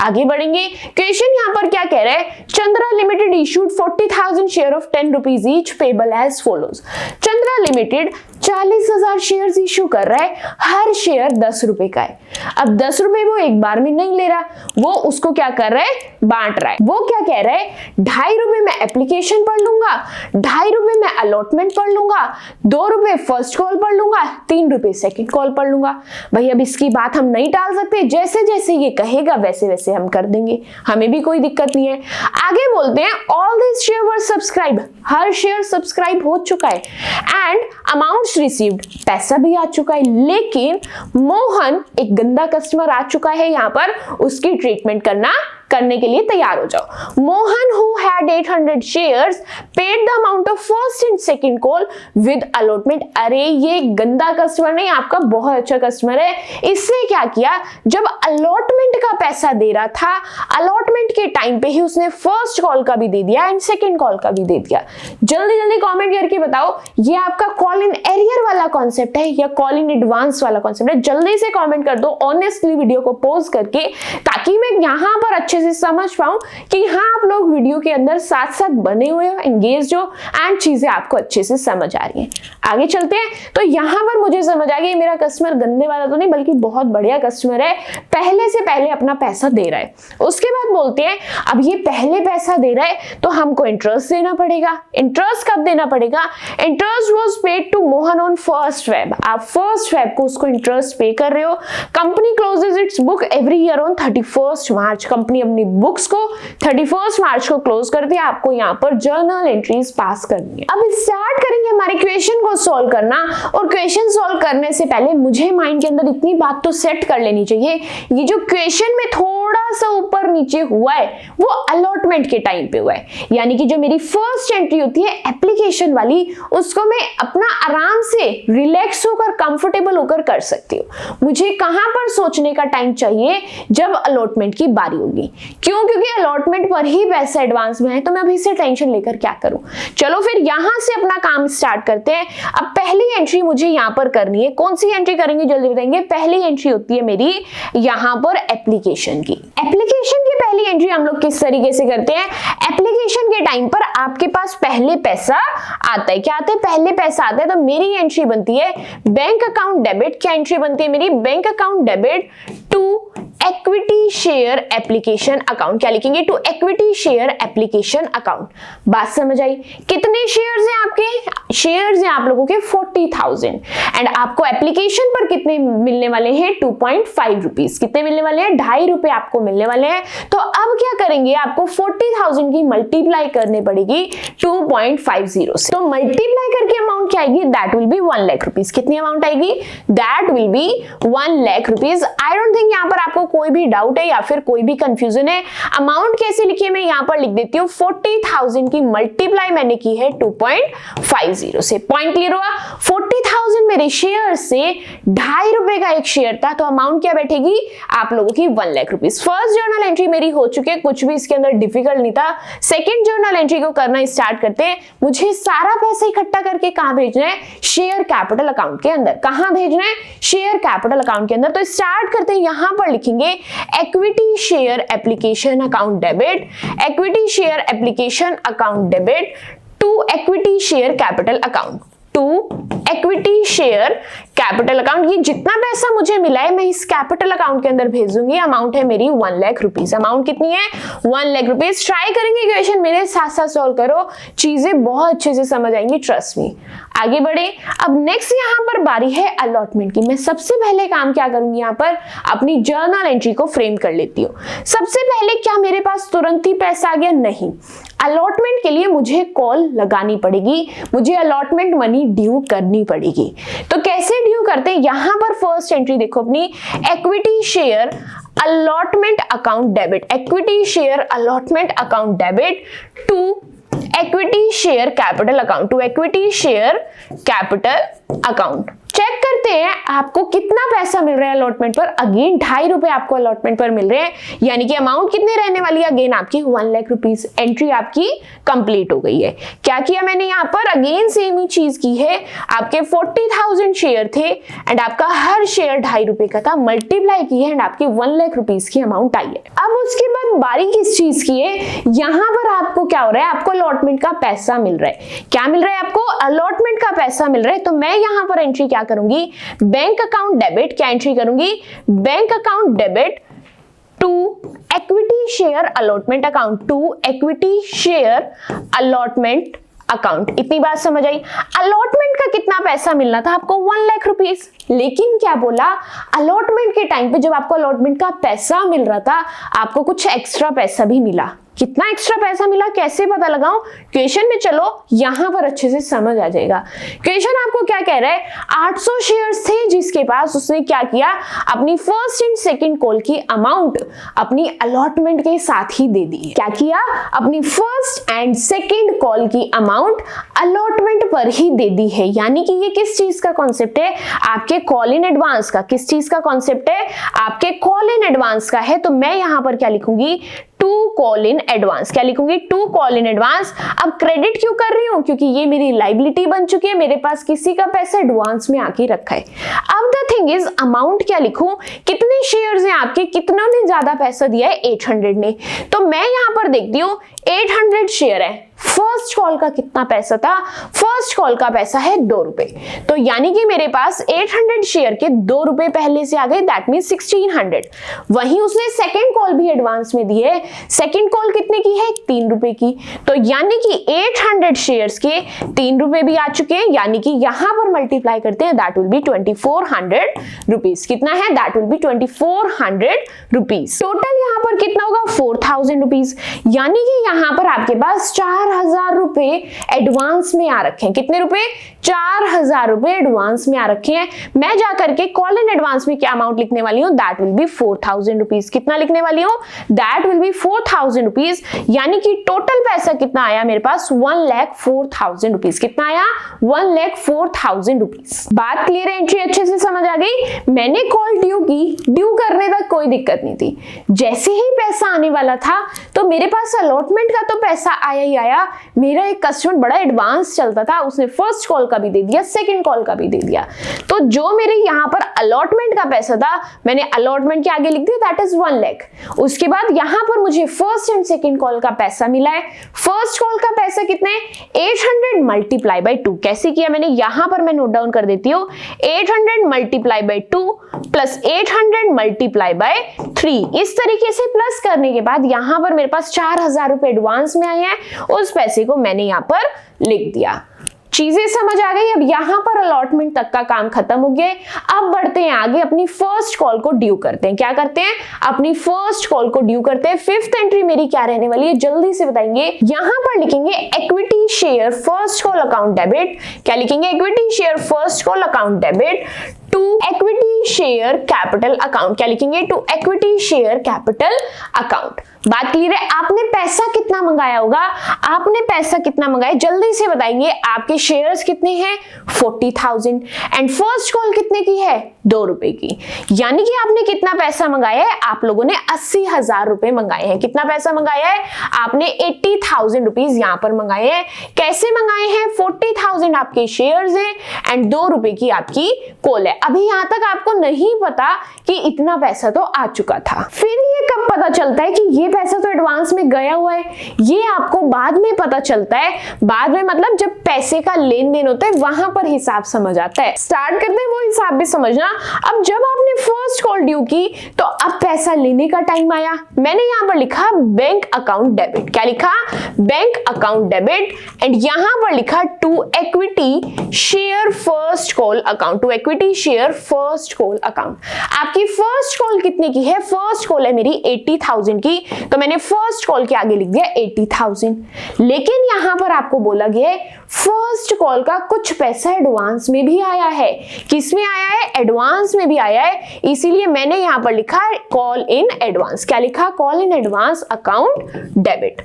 आगे बढ़ेंगे। क्वेश्चन यहाँ पर क्या कह रहा है, Chandra limited issued 40,000 share of 10 rupees each payable as follows. Chandra limited 40,000 shares issue कर रहा है, हर शेयर 10 रुपए का है। अब 10 रुपए वो एक बार में नहीं ले रहा, वो उसको क्या कर रहा है, बांट रहा है। वो क्या कह रहा है, 2.5 रुपए में एप्लीकेशन पढ़ लूंगा, 2.5 रुपए में अलॉटमेंट पढ़ लूंगा, 2 रुपए फर्स्ट कॉल पढ़ लूंगा, 3 रुपए सेकंड कॉल पढ़ लूंगा। भाई अब इसकी बात हम नहीं टाल सकते, जैसे जैसे ये कहेगा वैसे वैसे हम कर देंगे, हमें भी कोई दिक्कत नहीं है। आगे बोलते हैं, all this share were subscribe, her share subscribe हो चुका है, एंड अमाउंट्स रिसीव्ड, पैसा भी आ चुका है, लेकिन मोहन एक गंदा कस्टमर आ चुका है, यहाँ पर उसकी ट्रीटमेंट करने के लिए तैयार हो जाओ। Mohan who had 800 shares paid the amount of first and second call with allotment. अरे ये गंदा कस्टमर नहीं, आपका बहुत अच्छा कस्टमर है। इसने क्या किया, जब अलॉटमेंट का पैसा दे रहा था, अलॉटमेंट के टाइम पे ही उसने फर्स्ट कॉल का भी दे दिया एंड सेकंड कॉल का भी दे दिया। जल्दी जल्दी कॉमेंट करके बताओ, ये आपका कॉल इन एरियर वाला कॉन्सेप्ट है या कॉल इन एडवांस वाला कॉन्सेप्ट है। जल्दी से कॉमेंट कर दो ऑनेस्टली वीडियो को पॉज करके, ताकि मैं यहां पर अच्छे अच्छे से समझ पाऊं कि हाँ आप लोग वीडियो के अंदर साथ साथ बने हुए हो, एंगेज हो एंड चीजें आपको अच्छे से समझ आ रही हैं। आगे चलते हैं। तो यहाँ पर मुझे समझ आ गया मेरा कस्टमर गंदे वाला तो नहीं बल्कि बहुत बढ़िया कस्टमर है, पहले से पहले अपना पैसा दे रहा है। उसके बाद बोलते हैं अब ये पहले पैसा दे रहा है तो हमको इंटरेस्ट देना पड़ेगा। इंटरेस्ट कब देना पड़ेगा? Interest was paid to Mohan on 1st Feb। आप 1st Feb को उसको इंटरेस्ट पे कर रहे हो। Company closes its book every year on 31st March। Company अपनी बुक्स को 31st March को क्लोज करती है। आपको यहाँ पर जर्नल एंट्रीज पास करनी है। अब स्टार्ट करेंगे हमारे क्वेश्चन को सॉल्व करना। और क्वेश्चन सॉल्व करने से पहले मुझे माइंड के अंदर इतनी बात तो सेट कर लेनी चाहिए, ये जो क्वेश्चन में थोड़ा सा ऊपर नीचे हुआ है वो अलॉटमेंट के टाइम पे हुआ है। यानी कि जो मेरी फर्स्ट एंट्री होती है एप्लीकेशन वाली, उसको मैं अपना आराम से रिलैक्स होकर कंफर्टेबल होकर कर सकती हूँ। मुझे कहां पर सोचने का टाइम चाहिए? जब अलॉटमेंट की बारी होगी। क्यों? क्योंकि अलॉटमेंट पर ही पैसा एडवांस में है, तो मैं अभी से टेंशन लेकर क्या करूं। चलो फिर यहां से अपना काम स्टार्ट करते हैं। अब पहली एंट्री मुझे यहां पर करनी है। कौन सी एंट्री करेंगे जल्दी बताएंगे। पहली एंट्री होती है मेरी यहां पर एप्लीकेशन की। एप्लीकेशन की पहली एंट्री हम लोग किस तरीके से करते हैं? एप्लीकेशन के टाइम पर आपके पास पहले पैसा आता है। क्या आता है? पहले पैसा आता है। तो मेरी एंट्री बनती है बैंक अकाउंट डेबिट। क्या एंट्री बनती है मेरी? Bank account debit to equity share application account. क्या लिखेंगे? To equity share application account. बात समझ आई? कितने शेयर्स हैं आपके? शेयर्स हैं आप लोगों के 40,000 एंड आपको एप्लीकेशन पर कितने मिलने वाले हैं? 2.5 रुपीज। कितने मिलने वाले हैं? 2.5 रुपए आपको मिलने वाले हैं। तो अब क्या करेंगे? आपको 40,000 की मल्टीप्लाई करनी पड़ेगी 2.50 से। तो मल्टीप्लाई करके अमाउंट क्या आएगी? That will be 1 lakh rupees. कितनी अमाउंट आएगी? That will be 1 lakh rupees. I don't think यहाँ पर आपको कोई भी डाउट है या फिर कोई भी कंफ्यूजन है। अमाउंट कैसे लिखी है मैं यहाँ पर लिख देती हूँ। 40,000 की मल्टीप्लाई मैंने की है 2.50 से। पॉइंट क्लियर हुआ? 40,000 मेरे शेयर से 2.5 रुपए का एक शेयर था, तो अमाउंट क्या बैठेगी आप लोगों की? 1 lakh rupees. First journal entry मेरी हो चुकी है, कुछ भी इसके अंदर डिफिकल्ट नहीं था। सेकेंड जर्नल एंट्री को करना स्टार्ट करते हैं। मुझे सारा पैसा इकट्ठा करके कहां भेजना है? शेयर कैपिटल अकाउंट के अंदर। कहां भेजना है? शेयर कैपिटल अकाउंट के अंदर। तो स्टार्ट करते हैं, यहां पर लिखेंगे equity share application account debit, equity share application account debit to equity share capital account, to equity share capital account. ये जितना पैसा मुझे मिला है मैं इस कैपिटल अकाउंट के अंदर भेजूंगी। अमाउंट है मेरी 1 लाख रुपीज। अमाउंट कितनी है? 1 लाख रुपीज। ट्राई करेंगे क्वेश्चन मेरे साथ साथ सॉल्व करो, चीजें बहुत अच्छे से समझ आएंगी, ट्रस्ट मी। आगे बढ़े। अब नेक्स्ट यहाँ पर बारी है अलॉटमेंट की। मैं सबसे पहले काम क्या करूंगी? यहाँ पर अपनी जर्नल एंट्री को फ्रेम कर लेती हूँ। सबसे पहले क्या मेरे पास तुरंत ही पैसा आ गया? नहीं। अलॉटमेंट के लिए मुझे कॉल लगानी पड़ेगी, मुझे अलॉटमेंट मनी ड्यू करनी पड़ेगी। तो कैसे ड्यू करते हैं? यहां पर फर्स्ट एंट्री देखो अपनी, equity share allotment account debit, equity share allotment account debit to equity share capital account, to equity share capital account. Check करते हैं आपको कितना पैसा मिल रहा है अलॉटमेंट पर। अगेन 2.5 रुपए आपको अलॉटमेंट पर मिल रहे हैं, यानी कि अमाउंट कितनी रहने वाली है? अगेन आपकी 1 लाख रुपीज। एंट्री आपकी कंप्लीट हो गई है। क्या किया मैंने यहाँ पर? अगेन सेम ही चीज की है। आपके 40,000 शेयर थे एंड आपका हर शेयर 2.5 रुपए का था, मल्टीप्लाई की है एंड आपकी 1 लाख रुपीज की अमाउंट आई है। अब उसके बाद बारी किस चीज की है? यहाँ पर आपको क्या हो रहा है? आपको अलॉटमेंट का पैसा मिल रहा है। क्या मिल रहा है आपको? अलॉटमेंट का पैसा मिल रहा है। तो मैं यहाँ पर एंट्री क्या करूंगी? Bank account debit. क्या एंट्री करूंगी? Bank account debit to equity share allotment account, to equity share allotment account. इतनी बात समझ आई? अलॉटमेंट का कितना पैसा मिलना था आपको? 1 लाख रुपीज। लेकिन क्या बोला? अलॉटमेंट के टाइम पे जब आपको अलॉटमेंट का पैसा मिल रहा था, आपको कुछ एक्स्ट्रा पैसा भी मिला। कितना एक्स्ट्रा पैसा मिला? कैसे पता लगाऊं? क्वेश्चन में चलो यहां पर अच्छे से समझ आ जाएगा। क्वेश्चन आपको क्या कह रहा है? 800 शेयर्स थे जिसके पास, उसने क्या किया? अपनी फर्स्ट एंड सेकंड कॉल की अमाउंट अपनी अलॉटमेंट के साथ ही दे दी। क्या किया? अपनी फर्स्ट एंड सेकंड कॉल की अमाउंट अलॉटमेंट पर ही दे दी है। यानी कि ये किस चीज का कॉन्सेप्ट है? आपके कॉल इन एडवांस का। किस चीज का कॉन्सेप्ट है? आपके कॉल इन एडवांस का है। तो मैं यहां पर क्या लिखूंगी? To call in advance. क्या लिखूंगी? To call in advance. अब क्रेडिट क्यों कर रही हूं? क्योंकि ये मेरी लायबिलिटी बन चुकी है, मेरे पास किसी का पैसा एडवांस में आके रखा है। अब द थिंग इज अमाउंट क्या लिखूं? कितने शेयर्स हैं आपके, कितनों ने ज्यादा पैसा दिया है? 800 ने। तो मैं यहां पर देखती हूं 800 शेयर है। फर्स्ट कॉल का कितना पैसा था? फर्स्ट कॉल का पैसा है 2 रुपए। तो यानी कि मेरे पास 800 शेयर के 2 रुपए पहले से आ गए, दैट मीन 1600। वहीं उसने सेकंड कॉल भी एडवांस में दी है। सेकंड कॉल कितने की है? 3 रुपए की। तो यानी कि 800 शेयर्स के 3 रुपए भी आ चुके हैं, यानी कि यहां पर मल्टीप्लाई करते हैं, दैट विल बी 2400 रुपीज। कितना है? That will be 2400 rupees. Total यहां पर कितना होगा? 4000 रुपीज। यानी कि यहां पर आपके पास 4000 रुपए एडवांस में आ रखे हैं। कितने रुपए? 4000 रुपए एडवांस में आ रखे हैं। मैं जाकर के कॉल इन एडवांस में क्या अमाउंट लिखने वाली हूं? That will be 4000 rupees. कितना लिखने वाली हूं? That will be 4000 rupees. यानी कि टोटल पैसा कितना आया मेरे पास? 1,04,000 रुपीज। कितना आया? 1,04,000 रुपीज। बात क्लियर है? एंट्री अच्छे से समझ आ गई? मैंने कॉल ड्यू की, ड्यू करने तक कोई दिक्कत नहीं थी। जैसे ही पैसा आने वाला था तो मेरे पास अलॉटमेंट का तो पैसा आया ही आया। मेरा एक कस्टमर बड़ा एडवांस चलता था, उसने फर्स्ट कॉल का भी दे दिया, सेकंड कॉल का भी दे दिया। तो जो मेरे यहाँ पर अलॉटमेंट का पैसा था, मैंने अलॉटमेंट के आगे लिख दिया, दैट इज 1 लाख। उसके बाद यहाँ पर मुझे फर्स्ट एंड सेकंड कॉल का पैसा मिला है। फर्स्ट कॉल का पैसा कितना है? 800 मल्टीप्लाई बाई 2। कैसे किया मैंने? यहाँ पर मैं नोट डाउन कर देती हूँ। 800 multiply by 2 plus 800 multiply by 3। इस तरीके से प्लस करने के बाद यहाँ पर मेरे पास 4000 रुपए एडवांस में आए हैं। उस पैसे को मैंने यहाँ पर लिख दिया। चीजें समझ आ गई? अब यहां पर अलॉटमेंट तक का काम खत्म हो गया। अब बढ़ते हैं आगे, अपनी फर्स्ट कॉल को ड्यू करते हैं। क्या करते हैं? अपनी फर्स्ट कॉल को ड्यू करते हैं। फिफ्थ एंट्री मेरी क्या रहने वाली है? जल्दी से बताएंगे। यहां पर लिखेंगे equity share first call account debit. क्या लिखेंगे? Equity share first call account debit to equity share capital account. क्या लिखेंगे? To equity share capital account. बात क्लियर है? आपने पैसा कितना मंगाया होगा? आपने पैसा कितना मंगाया? जल्दी से बताएंगे। आपके शेयर्स कितने हैं? 40,000। एंड फर्स्ट कॉल कितने की है? 2 रुपए की। यानी कि आपने कितना पैसा मंगाया है? आप लोगों ने 80,000 रुपए मंगाए हैं। कितना पैसा मंगाया है? आपने 80,000 रुपीज यहां पर मंगाए हैं। कैसे मंगाए हैं? 40,000 आपके शेयर्स हैं एंड 2 रुपए की आपकी कॉल है। अभी यहां तक आपको नहीं पता कि इतना पैसा तो आ चुका था। फिर ये कब पता चलता है कि ये पैसा तो एडवांस में गया हुआ है? ये आपको बाद में पता चलता है। बाद में मतलब जब पैसे का लेन देन होता है वहां पर हिसाब समझ आता है। स्टार्ट करते हैं वो हिसाब भी समझना। अब जब आपने फर्स्ट कॉल ड्यू की तो अब पैसा लेने का टाइम आया। मैंने यहां पर लिखा बैंक अकाउंट डेबिट। क्या लिखा? Bank account debit. एंड यहां पर लिखा to equity share first call account. To equity share first call account. आपकी फर्स्ट कॉल कितने की है? फर्स्ट कॉल है मेरी 80,000 की, तो मैंने फर्स्ट कॉल के आगे लिख दिया 80,000। लेकिन यहां पर आपको बोला गया है फर्स्ट कॉल का कुछ पैसा एडवांस में भी आया है। किस में आया है? एडवांस में भी आया है। इसीलिए मैंने यहां पर लिखा कॉल इन एडवांस। क्या लिखा? Call in advance account debit.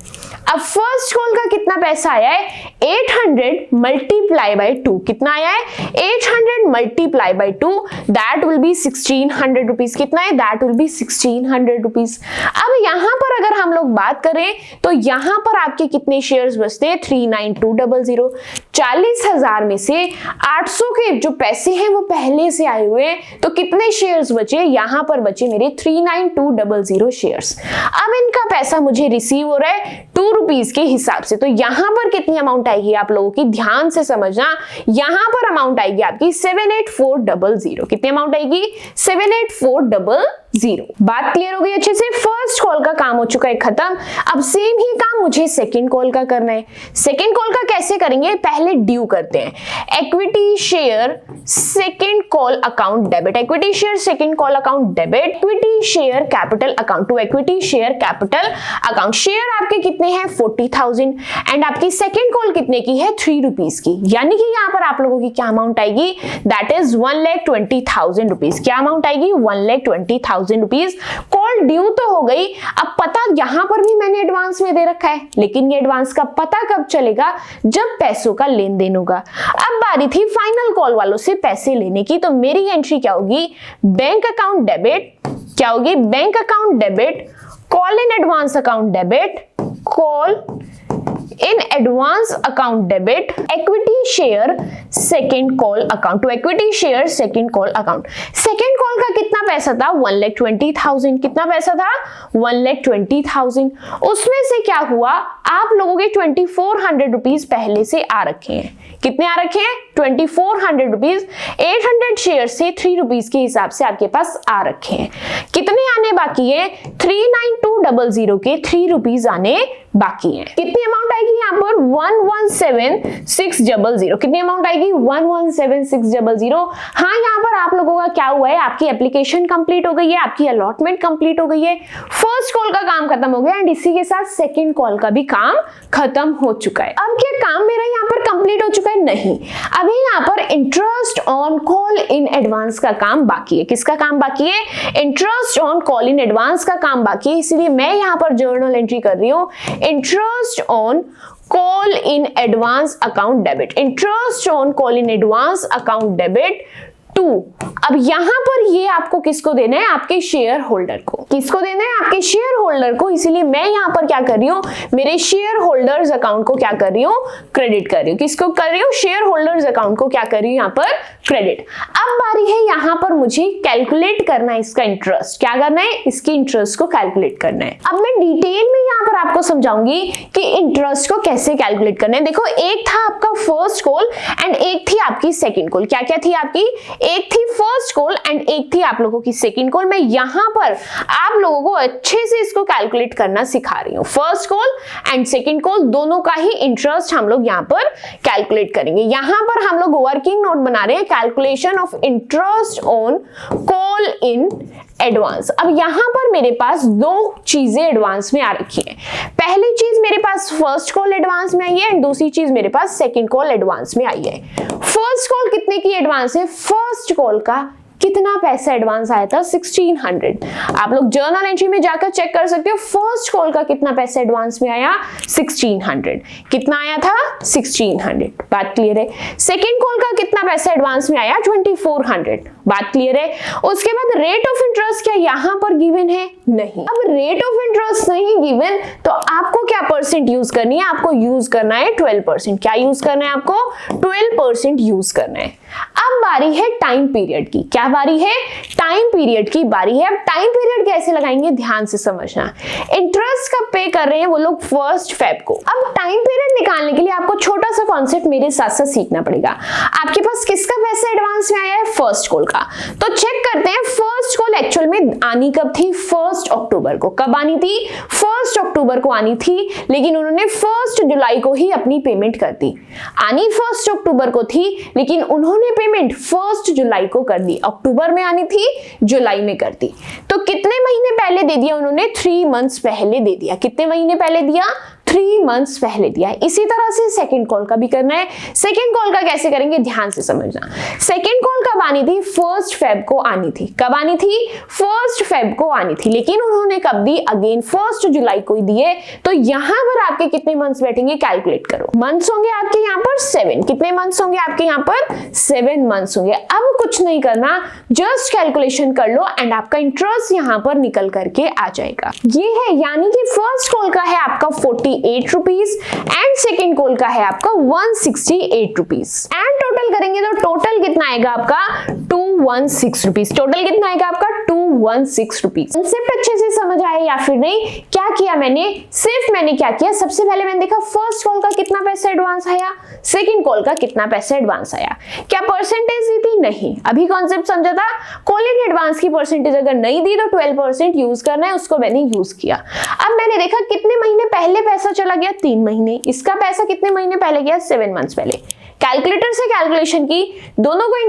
अब फर्स्ट कॉल का कितना पैसा आया है? 800 मल्टीप्लाई बाई 2। कितना आया है? 800 multiply by 2, that will be 1600 rupees. कितना है? That will be 1600 rupees. अब यहां पर अगर हम लोग बात करें तो यहां पर आपके कितने शेयर्स बचते हैं? 39200। 40,000 में से 800 के जो पैसे हैं वो पहले से आए हुए हैं, तो कितने शेयर्स बचे? यहां पर बचे मेरे 39200 शेयर्स। अब इनका पैसा मुझे रिसीव हो रहा है 2 रुपीज के हिसाब से। तो यहां पर कितनी अमाउंट आएगी आप लोगों की? ध्यान से समझना। यहां पर अमाउंट आएगी आपकी 78400। कितनी अमाउंट आएगी? 78400। बात क्लियर हो गई अच्छे से? फर्स्ट कॉल का काम हो चुका है खत्म। अब सेम ही काम मुझे सेकंड कॉल का करना है। सेकंड कॉल का कैसे करेंगे? पहले ड्यू करते हैं। Equity share second call account debit. Equity share second call account debit. Equity share capital account to equity share capital account. Share आपके कितने हैं? 40,000 एंड आपकी सेकंड कॉल कितने की है? 3 रुपीज की। यानी कि यहां पर आप लोगों की क्या अमाउंट आएगी? That is 1,20,000 rupees. क्या अमाउंट आएगी? 1,20,000 रुपीज। कॉल ड्यू तो हो गई। अब पता यहां पर भी मैंने एडवांस में दे रखा है, लेकिन ये एडवांस का पता कब चलेगा? जब पैसों का लेन देन होगा। अब बारी थी फाइनल कॉल वालों से पैसे लेने की, तो मेरी एंट्री क्या होगी? Bank account debit. क्या होगी? Bank account debit call in advance account debit, call in advance account debit, equity share second call account, to equity share second call account. Second call का कितना पैसा था? 1,20,000। कितना पैसा था? 1,20,000। उसमें से क्या हुआ, आप लोगों के 2,400 रुपीज पहले से आ रखे हैं। कितने आ रखे हैं? 2,400 रुपीज। 800 शेयर से 3 रुपीज के हिसाब से आपके पास आ रखे हैं। कितने आने बाकी है? 39200 के 3 रुपीज आने बाकी है। कितनी अमाउंट आएगी यहाँ पर? 117,600। कितनी अमाउंट आएगी? 117,600। हाँ, यहाँ पर आप लोगों का क्या हुआ है, आपकी एप्लीकेशन कंप्लीट हो गई है, आपकी अलॉटमेंट कंप्लीट हो गई है, फर्स्ट कॉल का काम खत्म हो गया एंड इसी के साथ सेकंड कॉल का भी काम खत्म हो चुका है। अब क्या काम मेरा यहाँ पर कंप्लीट हो चुका है? नहीं, अभी यहाँ पर interest on call in advance का काम बाकी है। किसका काम बाकी है? Interest on call in advance का काम बाकी है, इसलिए मैं यहाँ पर जर्नल एंट्री कर रही हूँ, interest on call in advance account debit, interest on call in advance account debit 2। अब यहां पर ये आपको किसको देना है? आपके शेयर होल्डर को। किसको देना है? आपके शेयर होल्डर को। इसीलिए मैं यहां पर क्या कर रही हूं, मेरे शेयर होल्डर्स अकाउंट को क्या कर रही हूं? क्रेडिट कर रही हूं। किसको कर रही हूं? शेयर होल्डर्स अकाउंट को क्या कर रही हूं? यहां पर क्रेडिट। अब बारी है यहां पर मुझे कैलकुलेट करना है इसका इंटरेस्ट। क्या करना है? इसकी इंटरेस्ट को कैलकुलेट करना है। अब मैं डिटेल में यहां पर आपको समझाऊंगी कि इंटरेस्ट को कैसे कैलकुलेट करना है। देखो, एक था आपका फर्स्ट कॉल एंड एक थी आपकी सेकंड कॉल। क्या क्या थी आपकी? एक थी फर्स्ट कॉल एंड एक थी आप लोगों की सेकंड कॉल। मैं यहां पर आप लोगों को अच्छे से इसको कैलकुलेट करना सिखा रही हूं। First call and second call दोनों का ही इंटरेस्ट हम लोग यहां पर कैलकुलेट करेंगे। यहां पर हम लोग वर्किंग नोट बना रहे हैं, calculation of interest on call in advance. अब यहां पर मेरे पास दो चीजें एडवांस में आ रखी है। पहली चीज मेरे पास फर्स्ट कॉल एडवांस में आई है एंड दूसरी चीज मेरे पास सेकंड कॉल एडवांस में आई है। फर्स्ट कॉल कितने की एडवांस है? फर्स्ट कॉल का कितना पैसा एडवांस आया था? 1600। आप लोग जर्नल एंट्री में जाकर चेक कर सकते हो, फर्स्ट कॉल का कितना पैसा एडवांस में आया? 1600। कितना आया था? 1600। बात क्लियर है। सेकंड कॉल का कितना पैसा एडवांस में आया? 2400। बात क्लियर है। उसके बाद रेट ऑफ इंटरेस्ट क्या यहां पर गिवन है? नहीं। अब रेट ऑफ इंटरेस्ट नहीं गिवन तो आपको क्या परसेंट यूज करनी है? आपको यूज करना है 12%। क्या यूज करना है आपको? 12% यूज करना है। अब बारी है टाइम पीरियड की। क्या बारी है? टाइम पीरियड की बारी है। अब टाइम पीरियड कैसे लगाएंगे? ध्यान से समझना। इंटरेस्ट कब पे कर रहे हैं वो लोग? 1 फेब को। अब टाइम पीरियड निकालने के लिए आपको छोटा सा कॉन्सेप्ट मेरे साथ साथ सीखना पड़ेगा। आपके पास किसका पैसा एडवांस में आया है? फर्स्ट कॉल का। तो चेक करते हैं फर्स्ट कॉल एक्चुअल में आनी कब थी? 1 अक्टूबर को। कब आनी थी? 1 अक्टूबर को आनी थी, लेकिन उन्होंने 1 जुलाई को ही अपनी पेमेंट कर दी। आनी 1 अक्टूबर को थी लेकिन उन्होंने पेमेंट 1 जुलाई को कर दी। अक्टूबर में आनी थी, जुलाई में कर दी। तो कितने महीने पहले दे दिया उन्होंने? 3 मंथ्स पहले दे दिया। कितने महीने पहले दिया? 3 मंथ्स पहले दिया है। इसी तरह से सेकंड कॉल का भी करना है। सेकंड कॉल का कैसे करेंगे? ध्यान से समझना। सेकंड कॉल कब आनी थी? 1 फेब को आनी थी। कब आनी थी? 1 फेब को आनी थी, लेकिन उन्होंने कब दी? अगेन 1 जुलाई को ही दिए। तो यहां पर आपके कितने मंथ्स बैठेंगे? कैलकुलेट करो। मंथ्स होंगे आपके यहाँ पर 7। कितने मंथ्स होंगे आपके यहाँ पर? 7 मंथ्स होंगे। अब कुछ नहीं करना, जस्ट कैलकुलेशन कर लो एंड आपका इंटरेस्ट यहाँ पर निकल करके आ जाएगा। ये है, यानी कि फर्स्ट कॉल का है आपका 48 रुपीज एंड सेकेंड कॉल का है आपका 168 रुपीज एंड टोटल करेंगे तो टोटल कितना आएगा आपका? 216 रुपीज। टोटल कितना आएगा आपका? 216 रुपीज। कंसेप्ट अच्छे से समझ आया या फिर नहीं? क्या किया मैंने? सिर्फ मैंने क्या किया, सबसे पहले मैंने देखा फर्स्ट कॉल का कितना पैसा एडवांस आया, सेकंड कॉल का कितना पैसा एडवांस आया। क्या परसेंटेज दी थी? नहीं। अभी कॉन्सेप्ट समझा था। कॉल इन एडवांस की परसेंटेज अगर नहीं दी तो 12% यूज करना है, उसको मैंने यूज किया। अब मैंने देखा कितने महीने पहले पैसा चला गया? 3 महीने। इसका पैसा कितने महीने पहले गया? 7 मंथ्स पहले। कैलकुलेटर से कैलकुलेशन की, दोनों के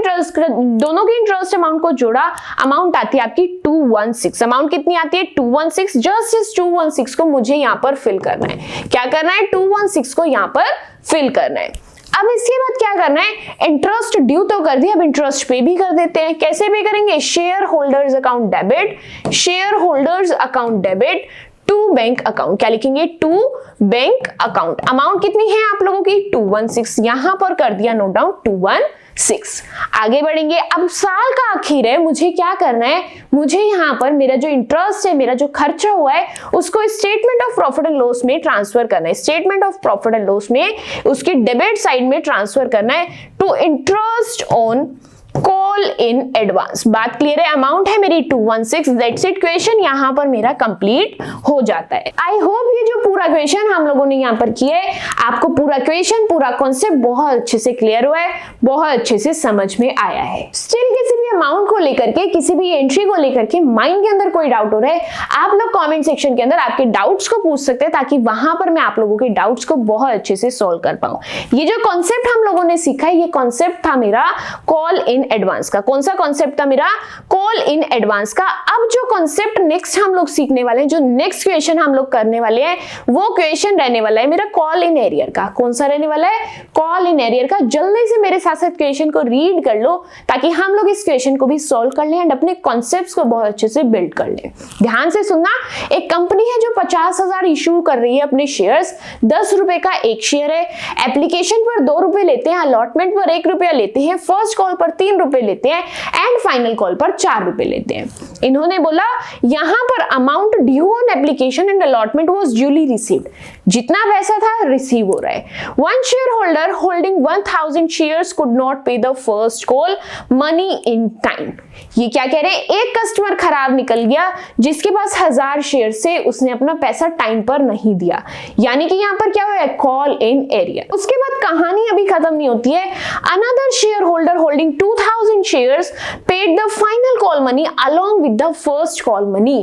इंटरेस्ट अमाउंट को जोड़ा, अमाउंट आती है आपकी 216। अमाउंट कितनी आती है? 216। जस्ट इस 216 को मुझे यहाँ पर फिल करना है। क्या करना है? 216 को यहाँ पर फिल करना है। अब इसके बाद क्या करना है? इंटरेस्ट ड्यू तो कर दिया, अब इंटरेस्ट पे भी कर देते हैं। कैसे पे करेंगे? Share holders account debit, share holders account debit to bank account. क्या लिखेंगे? To bank account. अमाउंट कितनी है आप लोगों की? 216। यहां पर कर दिया नोट डाउन 216। 6। आगे बढ़ेंगे, अब साल का आखिर है, मुझे क्या करना है, मुझे यहाँ पर मेरा जो इंटरेस्ट है, मेरा जो खर्चा हुआ है, उसको statement of profit and loss में ट्रांसफर करना है। Statement of profit and loss में उसके डेबिट साइड में ट्रांसफर करना है to interest on call in advance. बात क्लियर है? अमाउंट है मेरी 216, दैट्स इट। क्वेश्चन यहाँ पर मेरा कंप्लीट हो जाता है। आई होप ये जो पूरा क्वेश्चन हम लोगों ने यहाँ पर किया है, आपको पूरा क्वेश्चन, पूरा कॉन्सेप्ट बहुत अच्छे से क्लियर हुआ है, बहुत अच्छे से समझ में आया है। स्टिल किसी भी अमाउंट को लेकर के, किसी भी एंट्री को लेकर के माइंड के अंदर कोई डाउट हो रहा है, आप लोग कॉमेंट सेक्शन के अंदर आपके डाउट्स को पूछ सकते हैं, ताकि वहां पर मैं आप लोगों के डाउट्स को बहुत अच्छे से सोल्व कर पाऊं। ये जो कॉन्सेप्ट हम लोगों ने सीखा है, ये कॉन्सेप्ट था मेरा कॉल इन एडवांस का। कौन सा कॉन्सेप्ट था मेरा? कॉल इन एडवांस का। अब जो कॉन्सेप्ट नेक्स्ट हम लोग सीखने वाले हैं, जो नेक्स्ट क्वेश्चन हम लोग करने वाले हैं, वो क्वेश्चन रहने वाला है मेरा कॉल इन एरियर का। कौन सा रहने वाला है? कॉल इन एरियर का। जल्दी से मेरे साथ साथ क्वेश्चन को रीड कर लो, ताकि हम लोग इस क्वेश्चन को भी सॉल्व कर लें एंड अपने कॉन्सेप्ट्स को बहुत अच्छे से बिल्ड कर लें। ध्यान से सुनना, एक कंपनी है जो 50,000 इशू कर रही है अपने शेयर्स। 10 रुपए का एक शेयर है। एप्लीकेशन पर 2 रुपए लेते हैं, अलॉटमेंट पर 1 रुपया लेते हैं, फर्स्ट कॉल पर 3 रुपए लेते हैं एंड फाइनल कॉल पर 4 रुपए लेते हैं। इन्होंने बोला यहां पर amount due on application and allotment was duly received. जितना पैसा था रिसीव हो रहा है। One share holder holding 1000 shares could not pay the first call money in time. ये क्या कह रहे हैं? एक कस्टमर खराब निकल गया जिसके पास 1000 शेयर से, उसने अपना पैसा टाइम पर नहीं दिया, यानी कि यहाँ पर क्या हुआ है? Call in arrear. उसके बाद कहानी अभी खत्म नहीं होती है। Another share holder holding 2000 shares paid the final call money along with the first call money.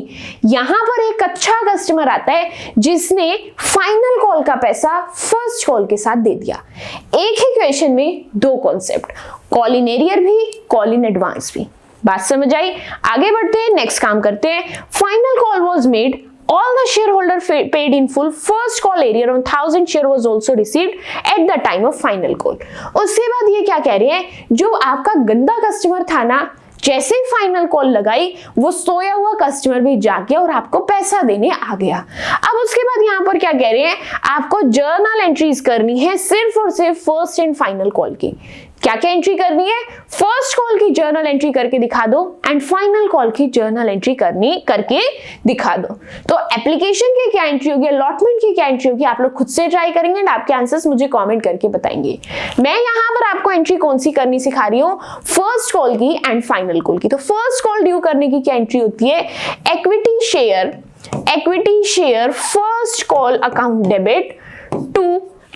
यहां पर एक अच्छा कस्टमर आता है जिसने फाइनल कॉल का पैसा फर्स्ट कॉल के साथ दे दिया। एक ही क्वेश्चन में दो कॉन्सेप्ट, कॉल इन एरियर भी, कॉल इन एडवांस भी। बात समझ आई? आगे बढ़ते हैं, नेक्स्ट काम करते हैं। Final call was made, all the shareholder paid in full, first call area on 1000 share was also received at the time of final call। उसके बाद ये क्या कह रहे हैं, जो आपका गंदा कस्टमर था ना, जैसे ही फाइनल कॉल लगाई वो सोया हुआ कस्टमर भी जाग गया और आपको पैसा देने आ गया। अब उसके बाद यहाँ पर क्या कह रहे हैं, आपको जर्नल एंट्रीज करनी है सिर्फ और सिर्फ फर्स्ट एंड फाइनल कॉल की। क्या क्या एंट्री करनी है? फर्स्ट कॉल की जर्नल एंट्री करके दिखा दो एंड फाइनल कॉल की जर्नल एंट्री करके दिखा दो। तो एप्लीकेशन की क्या एंट्री होगी, अलॉटमेंट की क्या एंट्री होगी, आप लोग खुद से ट्राई करेंगे एंड आपके आंसर्स मुझे कमेंट करके बताएंगे। मैं यहाँ पर आपको एंट्री कौन सी करनी सिखा रही हूँ, फर्स्ट कॉल की एंड फाइनल कॉल की। तो फर्स्ट कॉल ड्यू करने की क्या एंट्री होती है? equity share first call account debit to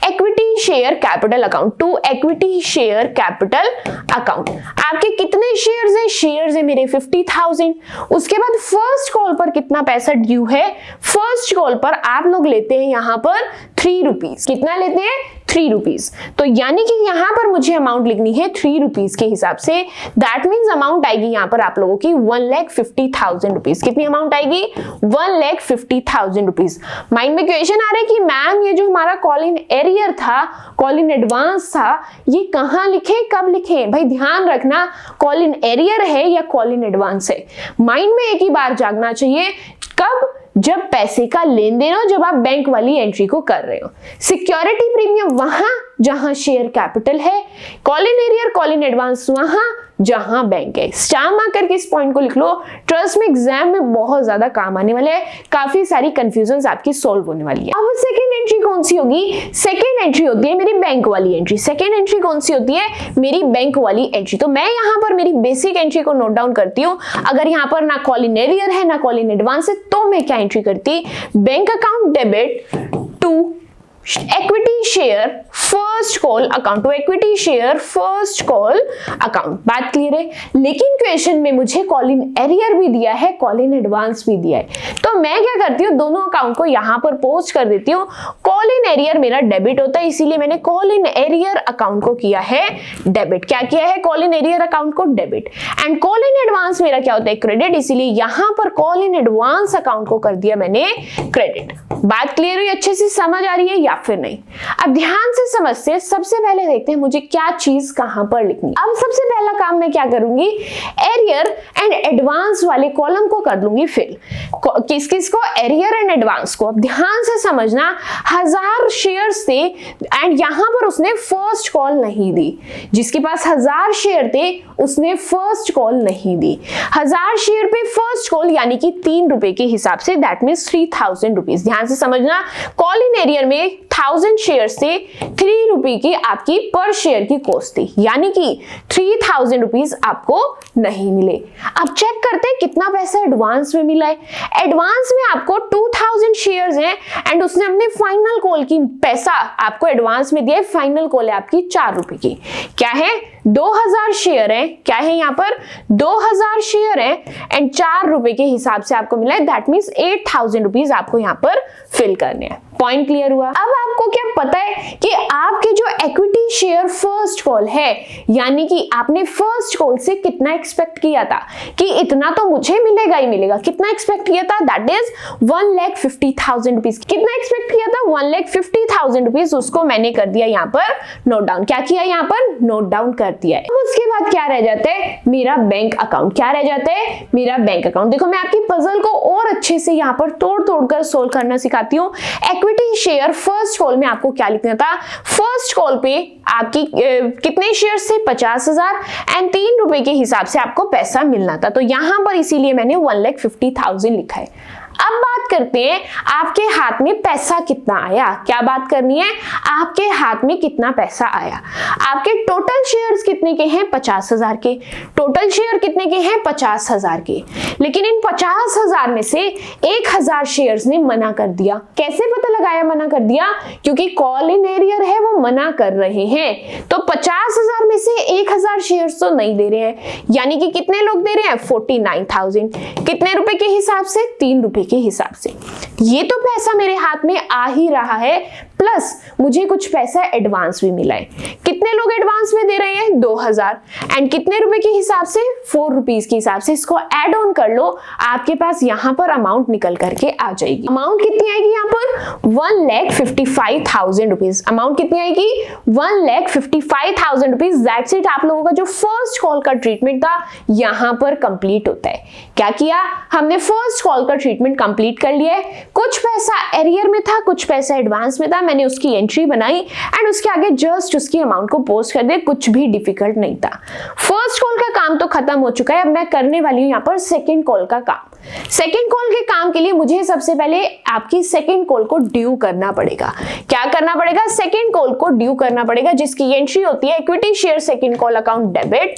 equity share capital account, to equity share capital account। आपके कितने शेयर्स हैं? शेयर्स है मेरे 50,000। उसके बाद फर्स्ट कॉल पर कितना पैसा ड्यू है? फर्स्ट कॉल पर आप लोग लेते हैं यहाँ पर 3 रुपीज। कितना लेते हैं? 3 रुपीज। तो यानी कि यहाँ पर मुझे अमाउंट लिखनी है 3 रुपीज के हिसाब से। दैट मीन्स अमाउंट आएगी यहाँ पर आप लोगों की 1,50,000 रुपीज। कितनी अमाउंट आएगी? 1,50,000 रुपीज। माइंड में क्वेश्चन आ रहा है कि मैम ये जो हमारा कॉल इन एरियर था, कॉल इन एडवांस था, ये कहाँ लिखे, कब लिखे? भाई ध्यान रखना, कॉल इन एरियर है या कॉल इन एडवांस है। माइंड में एक ही बार जागना चाहिए, कब? जब पैसे का लेन देन हो, जब आप बैंक वाली एंट्री को कर रहे हो। सिक्योरिटी प्रीमियम वहां जहां शेयर कैपिटल है, call in arrear, call in advance वहां जहां बैंक है। स्टार मार्क करके इस पॉइंट को लिख लो, ट्रस्ट में एग्जाम में बहुत ज्यादा काम आने वाले हैं, काफी सारी कंफ्यूजन आपकी सोल्व होने वाली है। अब सेकंड एंट्री कौन सी होगी? सेकंड एंट्री होती है मेरी बैंक वाली एंट्री। सेकंड एंट्री कौन सी होती है? मेरी बैंक वाली एंट्री। तो मैं यहाँ पर मेरी बेसिक एंट्री को नोट डाउन करती हूँ। अगर यहाँ पर ना कॉल इन एरियर है ना कॉल इन एडवांस है, तो मैं क्या एंट्री करती? Bank account debit to equity share first call account, to equity share first call account। बात क्लियर है? लेकिन क्वेश्चन में मुझे कॉल इन एरियर भी दिया है, कॉल इन एडवांस भी दिया है। तो मैं क्या करती हूँ, दोनों अकाउंट को यहाँ पर पोस्ट कर देती हूँ। कॉल इन एरियर मेरा डेबिट होता है, इसीलिए मैंने कॉल इन एरियर अकाउंट को किया है डेबिट। क्या किया है? कॉल इन एरियर अकाउंट को debit. And call in advance मेरा क्या होता है? क्रेडिट, इसीलिए यहाँ पर कॉल इन एडवांस अकाउंट को कर दिया मैंने क्रेडिट। बात क्लियर हुई? अच्छे से समझ आ रही है या फिर नहीं। अब ध्यान से समझते हैं, सबसे पहले देखते हैं मुझे क्या चीज कहां पर लिखनी। अब सबसे पहला काम मैं क्या करूंगी, एरियर एंड एडवांस वाले कॉलम को कर लूंगी फिल। किस किस को, एरियर एंड एडवांस को। अब ध्यान से समझना, 1000 शेयर्स थे एंड यहां पर उसने फर्स्ट कॉल नहीं दी। जिसके पास 1000 शेयर थे उसने फर्स्ट कॉल नहीं दी। 1000 शेयर पे फर्स्ट कॉल यानी कि 3 रुपए के हिसाब से, दैट मीन्स 3000 रुपीज। ध्यान से समझना, कॉल इन एरियर में 1000 शेयर से 3 रुपए की आपकी पर शेयर की कॉस्ट थी, यानी कि 3000 रुपीज आपको नहीं मिले। अब चेक करते हैं कितना पैसा एडवांस में मिला है। एडवांस में आपको 2000 शेयर्स हैं एंड उसने अपने फाइनल कॉल की पैसा आपको एडवांस में दिया है। फाइनल कॉल है आपकी 4 रुपए की। क्या है, 2000 शेयर है, क्या है यहाँ पर 2000 शेयर है एंड 4 रुपए के हिसाब से आपको मिला है, दैट मीन्स 8000 रुपीज आपको यहाँ पर फिल करने हैं। पॉइंट क्लियर हुआ। अब आपको क्या पता है कि आपके जो इक्विटी शेयर फर्स्ट कॉल है, यानी कि आपने फर्स्ट कॉल से कितना एक्सपेक्ट किया था कि इतना तो मुझे मिलेगा ही मिलेगा। कितना एक्सपेक्ट किया था, दैट इज 1,50,000 रुपीज। कितना एक्सपेक्ट किया था, 1,50,000 रुपीज। उसको मैंने कर दिया यहाँ पर नोट डाउन। क्या किया यहाँ पर, नोट डाउन कर दिया है। अब उसके बाद क्या रह जाता है, मेरा बैंक अकाउंट। क्या रह जाता है, मेरा बैंक अकाउंट। देखो मैं आपकी पजल को और अच्छे से यहाँ पर तोड़ तोड़ कर सोल्व करना सिखाती हूँ। इक्विटी शेयर फर्स्ट कॉल में आपको क्या लिखना था, फर्स्ट कॉल पे आपकी कितने शेयर्स थे, 50,000 एंड 3 रुपए के हिसाब से आपको पैसा मिलना था। तो यहां पर इसीलिए मैंने 1,50,000 लिखा है। अब बात करते हैं आपके हाथ में पैसा कितना आया। क्या बात करनी है, आपके हाथ में कितना पैसा आया। आपके टोटल शेयर्स कितने के हैं, 50,000 के। टोटल शेयर कितने के हैं, 50,000 के। लेकिन इन 50,000 में से 1000 शेयर्स ने मना कर दिया। कैसे पता लगाया मना कर दिया, क्योंकि कॉल इन एरियर है, वो मना कर रहे हैं। तो 50,000 में से 1000 शेयर्स तो नहीं दे रहे हैं, यानी कि कितने लोग दे रहे हैं, 49,000। कितने रुपए के हिसाब से, 3 रुपए के हिसाब से। ये तो पैसा मेरे हाथ में आ ही रहा है, प्लस मुझे कुछ पैसा एडवांस भी मिला है। कितने लोग एडवांस में दे रहे हैं, 2000 एंड कितने रुपए के हिसाब से, 4 रुपीज के हिसाब से। इसको ऐड ऑन कर लो, आपके पास यहां पर अमाउंट निकल करके आ जाएगी। अमाउंट कितनी आएगी यहाँ पर, 1,55,000 रुपीज। अमाउंट कितनी आएगी, 1,55,000 रुपीज। That's it. आप लोगों का जो फर्स्ट कॉल का ट्रीटमेंट था यहां पर कंप्लीट होता है। क्या किया हमने, फर्स्ट कॉल का ट्रीटमेंट कंप्लीट कर लिया है। कुछ पैसा एरियर में था, कुछ पैसा एडवांस में था। मैंने उसकी एंट्री बनाई एंड उसके आगे जस्ट उसकी अमाउंट को पोस्ट कर दिया। कुछ भी डिफिकल्ट नहीं था। फर्स्ट कॉल का काम तो खत्म हो चुका है। अब मैं करने वाली हूं यहाँ पर सेकंड कॉल का काम। सेकंड कॉल के काम के लिए मुझे सबसे पहले आपकी सेकंड कॉल को ड्यू करना पड़ेगा। क्या करना पड़ेगा, सेकंड कॉल को ड्यू करना पड़ेगा, जिसकी एंट्री होती है equity share second call account debit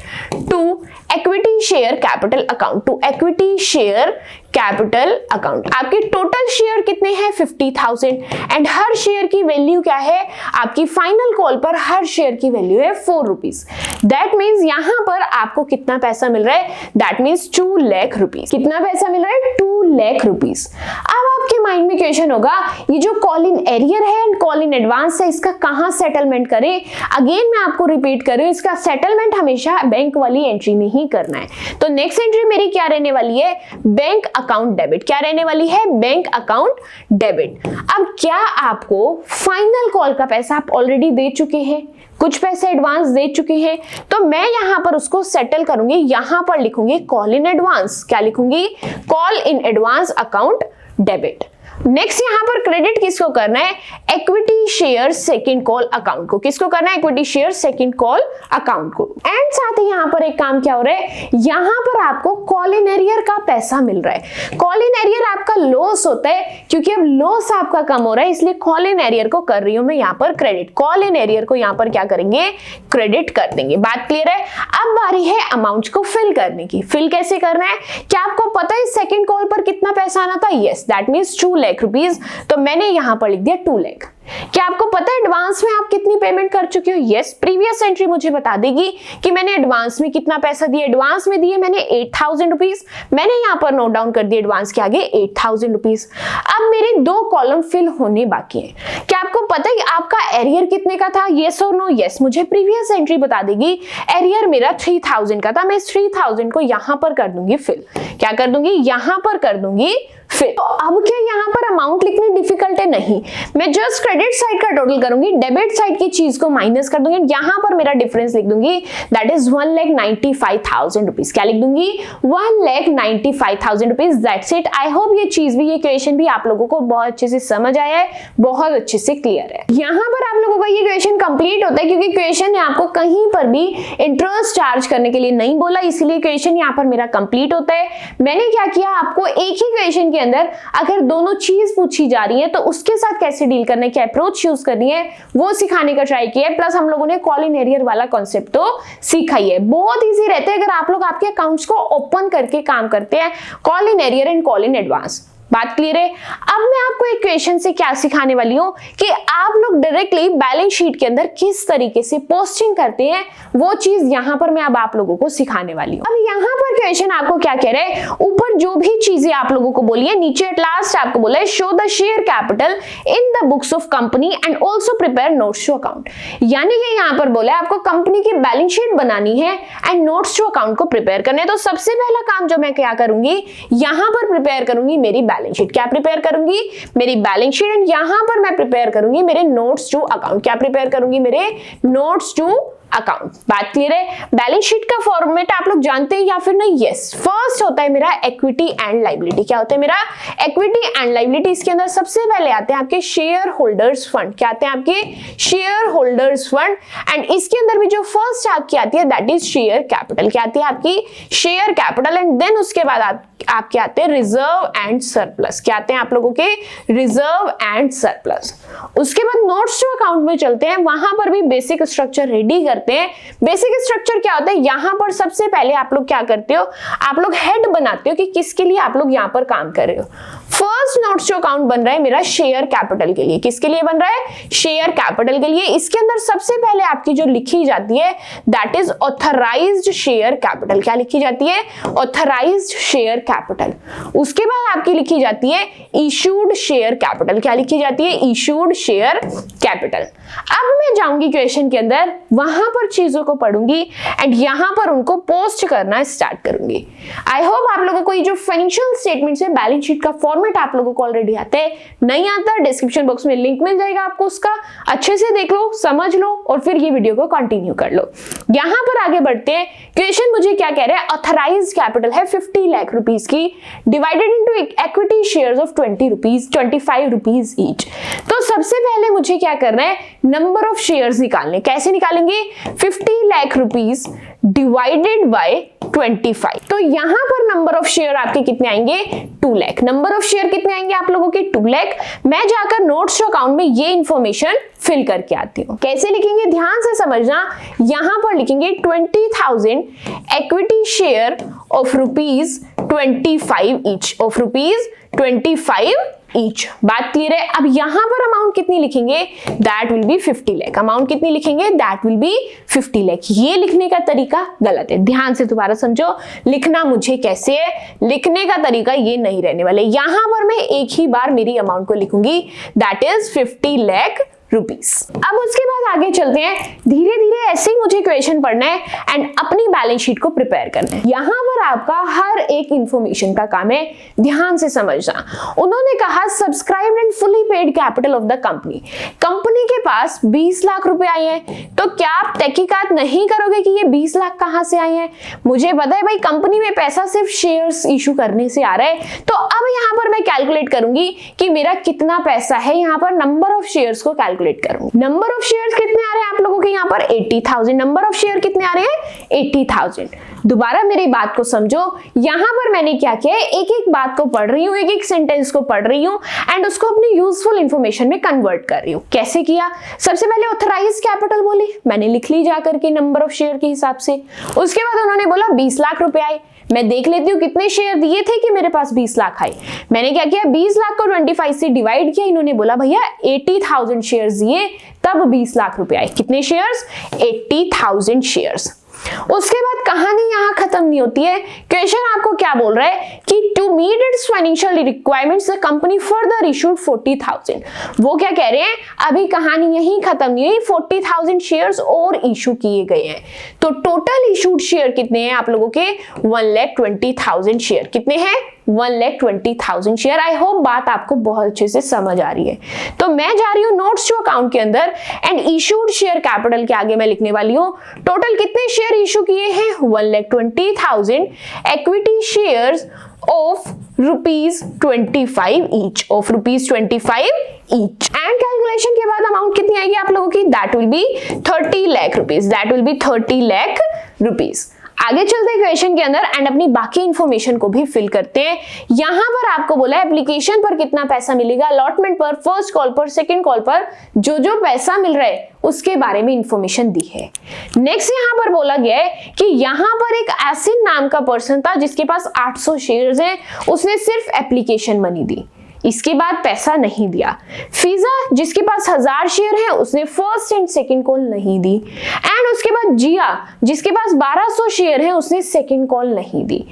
to equity share capital account, to equity share capital account. आपके टोटल शेयर कितने हैं, 50,000 एंड हर शेयर की वैल्यू क्या है, आपकी फाइनल कॉल पर हर शेयर की वैल्यू है 4 रुपीज। दैट मीन्स यहां पर आपको कितना पैसा मिल रहा है, दैट मीन्स 2 लाख रुपीज। कितना पैसा मिल रहा है, 2 लाख रुपीज। अब आपके माइंड में क्वेश्चन होगा, ये जो कॉल इन एरियर है एंड कॉल इन एडवांस है, इसका कहां सेटलमेंट करें। अगेन मैं आपको रिपीट कर रही हूं, इसका सेटलमेंट हमेशा बैंक वाली एंट्री में ही करना है। तो नेक्स्ट एंट्री मेरी क्या रहने वाली है, बैंक अकाउंट डेबिट। क्या रहने वाली है, बैंक अकाउंट डेबिट। अब क्या आपको फाइनल कॉल का पैसा आप ऑलरेडी दे चुके हैं, कुछ पैसे एडवांस दे चुके हैं, तो मैं यहां पर उसको सेटल करूंगी। यहां पर लिखूंगी कॉल इन एडवांस। क्या लिखूंगी, call in advance account debit. Next यहां पर क्रेडिट किसको करना है, equity share second call account को। किसको करना है, equity share second call account को। एंड साथ ही यहां पर एक काम क्या हो रहा है, यहां पर आपको कॉल इन एरियर का पैसा मिल रहा है। कॉल इन एरियर आपका लॉस होता है, क्योंकि अब लॉस आपका कम हो रहा है, इसलिए कॉल इन एरियर को कर रही हूं मैं यहां पर क्रेडिट। कॉल इन एरियर को यहां पर क्या करेंगे, क्रेडिट कर देंगे। बात क्लियर है। अब बारी है अमाउंट को फिल करने की। फिल कैसे करना है, क्या आपको पता है सेकंड कॉल पर कितना पैसा आना था, yes, that means 2 lakh rupees. तो मैंने यहां पर लिख दिया 2 लाख। क्या आपको पता है एडवांस में आप कितनी पेमेंट कर चुके हो, यस, प्रीवियस एंट्री मुझे बता देगी कि मैंने एडवांस में कितना पैसा दिया। एडवांस में दिए मैंने 8,000 रुपीज, मैंने यहां पर नोट डाउन कर दिया एडवांस के आगे 8,000 रुपीज। अब मेरे 2 कॉलम फिल होने बाकी हैं। क्या आपको पता है कि आपका एरियर कितने का था, यस और नो, यस, मुझे प्रीवियस एंट्री बता देगी। एरियर मेरा 3,000 का था, मैं इस 3,000 को यहां पर कर दूंगी फिल। क्या कर दूंगी, यहां पर कर दूंगी फिर तो अब क्या यहाँ पर अमाउंट लिखनी डिफिकल्ट है? नहीं, मैं जस्ट क्रेडिट साइड का टोटल करूंगी, डेबिट साइड की चीज को माइनस कर दूंगी, यहाँ पर मेरा डिफरेंस लिख दूंगी, दैट इज 1,95,000 रुपीज। क्या लिख दूंगी? 1,95,000 rupees. That's it. I hope ये चीज भी, ये क्वेश्चन भी आप लोगों को बहुत अच्छे से समझ आया है, बहुत अच्छे से क्लियर है। यहाँ पर आप लोगों का ये क्वेश्चन कंप्लीट होता है, क्योंकि क्वेश्चन ने आपको कहीं पर भी इंटरेस्ट चार्ज करने के लिए नहीं बोला, इसीलिए क्वेश्चन यहाँ पर मेरा कंप्लीट होता है। मैंने क्या किया, आपको एक ही क्वेश्चन के अंदर अगर दोनों चीज पूछी जा रही है तो उसके साथ कैसे डील करना है, क्या अप्रोच यूज करनी है, वो सिखाने का ट्राई किया है। प्लस हम लोगों ने कॉलिन एरियर वाला कॉन्सेप्ट तो सीखा ही है। बहुत इजी रहते हैं अगर आप लोग आपके अकाउंट्स को ओपन करके काम करते हैं, Colin arrear and Colin advance. बात क्लियर है? अब मैं आपको एक क्वेश्चन से क्या सिखाने वाली हूं कि आप लोग डायरेक्टली बैलेंस शीट के अंदर किस तरीके से पोस्टिंग करते हैं, वो चीज यहां पर मैं अब आप लोगों को सिखाने वाली हूं। अब यहां पर क्वेश्चन आपको क्या कह रहे हैं, ऊपर जो भी चीजें आप लोगों को बोली है, नीचे एट लास्ट आपको बोला है show the share capital in the books of company and also prepare notes to account. यानी कि यहां पर बोला है आपको कंपनी की बैलेंस शीट बनानी है एंड नोट्स टू अकाउंट को प्रिपेयर करने। तो सबसे पहला काम जो मैं क्या करूंगी, यहां पर प्रिपेयर करूंगी मेरी बैलेंस शीट। क्या प्रिपेयर करूंगी? मेरी बैलेंस शीट। एंड यहां पर मैं प्रिपेयर करूंगी मेरे नोट्स टू अकाउंट। क्या प्रिपेयर करूंगी? मेरे नोट्स टू अकाउंट। बात क्लियर है? बैलेंस शीट का फॉर्मेट आप लोग जानते हैं या फिर नहीं? यस। फर्स्ट होता है मेरा इक्विटी एंड लायबिलिटी। क्या होता है मेरा? Equity and liability. इसके अंदर सबसे पहले आते हैं आपके शेयर होल्डर्स फंड। क्या आते हैं आपके? Share holders fund. एंड इसके अंदर भी जो फर्स्ट आपकी आती है दैट इज शेयर कैपिटल। क्या आती है आपकी? Share capital. एंड देन उसके बाद आपके आते हैं रिजर्व एंड सरप्लस। क्या आते हैं आप लोगों के? Reserve and surplus. उसके बाद नोट्स टू अकाउंट में चलते हैं, वहां पर भी बेसिक स्ट्रक्चर रेडी करते हैं। बेसिक स्ट्रक्चर क्या होता है, यहां पर सबसे पहले आप लोग क्या करते हो, आप लोग हेड बनाते हो कि किसके लिए आप लोग यहां पर काम कर रहे हो। फर्स्ट नोट्स टू अकाउंट बन रहा है मेरा शेयर कैपिटल के लिए। किसके लिए बन रहा है? शेयर कैपिटल के लिए। इसके अंदर सबसे पहले आपकी जो लिखी जाती है that is authorised share capital. क्या लिखी जाती है? Authorised share capital. उसके बाद आपकी लिखी जाती है इशूड शेयर कैपिटल। क्या लिखी जाती है? Issued share capital. अब मैं जाऊंगी क्वेश्चन के अंदर, वहां पर चीजों को पढ़ूंगी एंड यहां पर उनको पोस्ट करना स्टार्ट करूंगी। आई होप आप लोगों को ये जो फाइनेंशियल स्टेटमेंट से बैलेंस शीट का फॉर्मेट आप लोगों को ऑलरेडी आता है। नहीं आता, डिस्क्रिप्शन बॉक्स में लिंक मिल जाएगा आपको, उसका अच्छे से देख लो, समझ लो और फिर ये वीडियो को कंटिन्यू कर लो। यहां पर आगे बढ़ते हैं। क्वेश्चन मुझे क्या कह रहा है, ऑथराइज्ड कैपिटल है 50 लाख रुपीस की, divided into equity shares of 25 rupees each. तो सबसे पहले मुझे क्या करना है, नंबर ऑफ शेयर्स निकालने। कैसे निकालेंगे? 50 लाख रुपीस डिवाइडेड बाय 25। तो यहां पर नंबर ऑफ शेयर आपके कितने आएंगे? 2 लाख। नंबर ऑफ शेयर कितने आएंगे आप लोगों के? 2 लाख। मैं जाकर नोट्स टू अकाउंट में ये इंफॉर्मेशन फिल करके आती हूँ। कैसे लिखेंगे ध्यान से समझना। यहां पर लिखेंगे 20,000 equity share of rupees 25 each, of rupees 25 each. बात क्लियर है? अब यहां पर अमाउंट कितनी लिखेंगे? That will be 50 lakh. Amount कितनी लिखेंगे? That will be 50 lakh. ये लिखने का तरीका गलत है, ध्यान से दोबारा समझो। लिखना मुझे कैसे है, लिखने का तरीका ये नहीं रहने वाले। यहां पर मैं एक ही बार मेरी अमाउंट को लिखूंगी, दैट इज 50 लाख रुपीस। अब उसके बाद आगे चलते हैं। धीरे धीरे ऐसे ही मुझे क्वेश्चन पढ़ना है एंड अपनी बैलेंस शीट को प्रिपेयर करना है। यहां पर आपका हर एक इंफॉर्मेशन का काम है, ध्यान से समझना। उन्होंने कहा subscribed and fully paid capital of the company. Company के पास 20 लाख रुपए आए हैं, तो क्या आप तहकीकात नहीं करोगे कि ये 20 लाख कहां से आए हैं? मुझे पता है भाई कंपनी में पैसा सिर्फ शेयर्स इशू करने से आ रहा है, तो अब यहां पर मैं कैलकुलेट करूंगी कि मेरा कितना पैसा है। यहां पर नंबर ऑफ शेयर्स को कैलकुलेट करूंगी। नंबर ऑफ शेयर्स कितने आ रहे हैं आप लोगों के? यहाँ पर 80,000। नंबर ऑफ शेयर कितने आ रहे हैं? 80,000। दोबारा मेरी बात को समझो। यहां पर मैंने क्या किया है, एक एक बात को पढ़ रही हूं, एक एक सेंटेंस को पढ़ रही हूं एंड उसको अपनी यूजफुल इंफॉर्मेशन में कन्वर्ट कर रही हूं। कैसे किया? सबसे पहले ऑथराइज्ड कैपिटल बोली, मैंने लिख ली जाकर के नंबर ऑफ शेयर के हिसाब से। उसके बाद उन्होंने बोला 20 लाख रुपए आए, मैं देख लेती हूँ कितने शेयर दिए थे कि मेरे पास 20 लाख आए। मैंने क्या किया, 20 लाख को 25 से डिवाइड किया। इन्होंने बोला भैया 80,000 शेयर्स दिए तब 20 लाख रुपए आए। कितने शेयर्स? 80,000 शेयर्स। उसके बाद कहानी यहां खत्म खत्म नहीं होती है। क्वेश्चन आपको क्या बोल रहा है कि to meet its financial requirements the company further issued 40,000। वो क्या कह रहे हैं, अभी कहानी यहीं खत्म नहीं हुई, 40,000 शेयर्स और इशू किए गए हैं। तो टोटल इशूड शेयर कितने हैं आप लोगों के, 1,20,000 शेयर। कितने हैं, 1,20,000 शेयर। आई होप बात आपको बहुत अच्छे से समझ आ रही है। तो मैं जा रही हूँ नोट्स टू अकाउंट के अंदर एंड इशूड शेयर कैपिटल के आगे मैं लिखने वाली हूँ टोटल कितने शेयर इशू किए हैं, 1,20,000 equity shares of ₹25 each, of ₹25 each, and calculation के बाद अमाउंट कितनी आएगी आप लोगों की, that will be 30 lakh rupees, that will be 30 lakh rupees। आगे चलते हैं क्वेश्चन के अंदर एंड अपनी बाकी इंफॉर्मेशन को भी फिल करते हैं। यहां पर आपको बोला है एप्लीकेशन पर कितना पैसा मिलेगा, अलॉटमेंट पर, फर्स्ट कॉल पर, सेकंड कॉल पर जो जो पैसा मिल रहा है उसके बारे में इंफॉर्मेशन दी है। नेक्स्ट यहां पर बोला गया है कि यहां पर एक आसिन नाम का पर्सन था जिसके पास 800 शेयर्स हैं, उसने सिर्फ एप्लीकेशन मनी दी, इसके बाद पैसा नहीं दिया। फिजा जिसके पास 1000 शेयर है उसने फर्स्ट एंड सेकंड कॉल नहीं दी, एंड उसके बाद जिया जिसके पास 1200 शेयर है उसने सेकंड कॉल नहीं दी।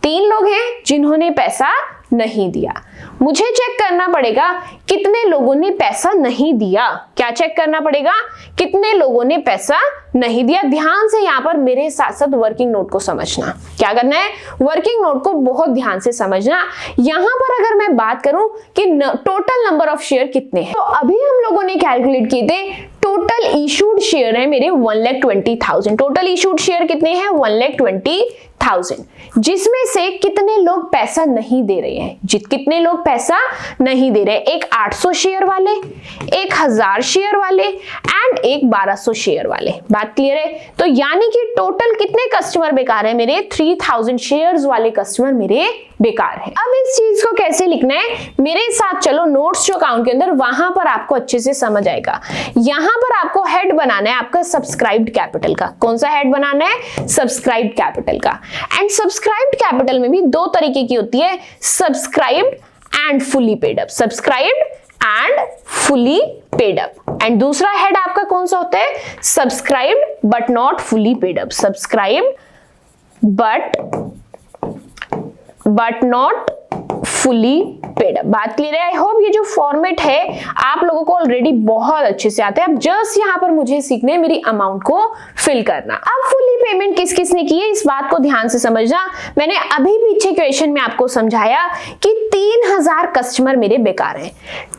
3 लोग हैं जिन्होंने पैसा नहीं दिया। मुझे चेक करना पड़ेगा कितने लोगों ने पैसा नहीं दिया। क्या चेक करना पड़ेगा, कितने लोगों ने पैसा नहीं दिया। ध्यान से यहाँ पर मेरे साथ साथ वर्किंग नोट को समझना। क्या करना है, वर्किंग नोट को बहुत ध्यान से समझना। यहाँ पर अगर मैं बात करूं कि टोटल नंबर ऑफ शेयर कितने हैं, तो अभी हम लोगों ने कैलकुलेट किए थे टोटल इशूड शेयर है मेरे 1,20,000। टोटल इशूड शेयर कितने हैं, 1,20,000, जिसमें से कितने लोग पैसा नहीं दे रहे हैं, कितने लोग पैसा नहीं दे रहे हैं, एक 800 शेयर वाले, एक 1000 शेयर वाले एंड एक 1200 शेयर वाले। बात क्लियर है। तो यानी कि टोटल कितने कस्टमर बेकार है मेरे, 3000 शेयर्स वाले कस्टमर मेरे बेकार है। अब इस चीज को कैसे लिखना है, मेरे साथ चलो नोट्स जो अकाउंट के अंदर, वहां पर आपको अच्छे से समझ आएगा। यहां पर आपको हेड बनाना है आपका सब्सक्राइब्ड कैपिटल का। कौन सा हेड बनाना है, सब्सक्राइब्ड कैपिटल का। एंड सब्सक्राइब्ड कैपिटल में भी 2 तरीके की होती है, subscribed and fully paid up. Subscribed and fully paid up. And दूसरा हेड आपका कौन सा होता है, subscribed but not fully paid up. Subscribed but not fully paid up. बात क्लियर है। आई होप ये जो फॉर्मेट है आप लोगों को ऑलरेडी बहुत अच्छे से आता है। अब जस्ट यहाँ पर मुझे सीखना है मेरी अमाउंट को फिल करना। अब फुली पेमेंट किस किस ने की है इस बात को ध्यान से समझना। मैंने अभी पीछे क्वेश्चन में आपको समझाया कि 3000 कस्टमर मेरे बेकार हैं।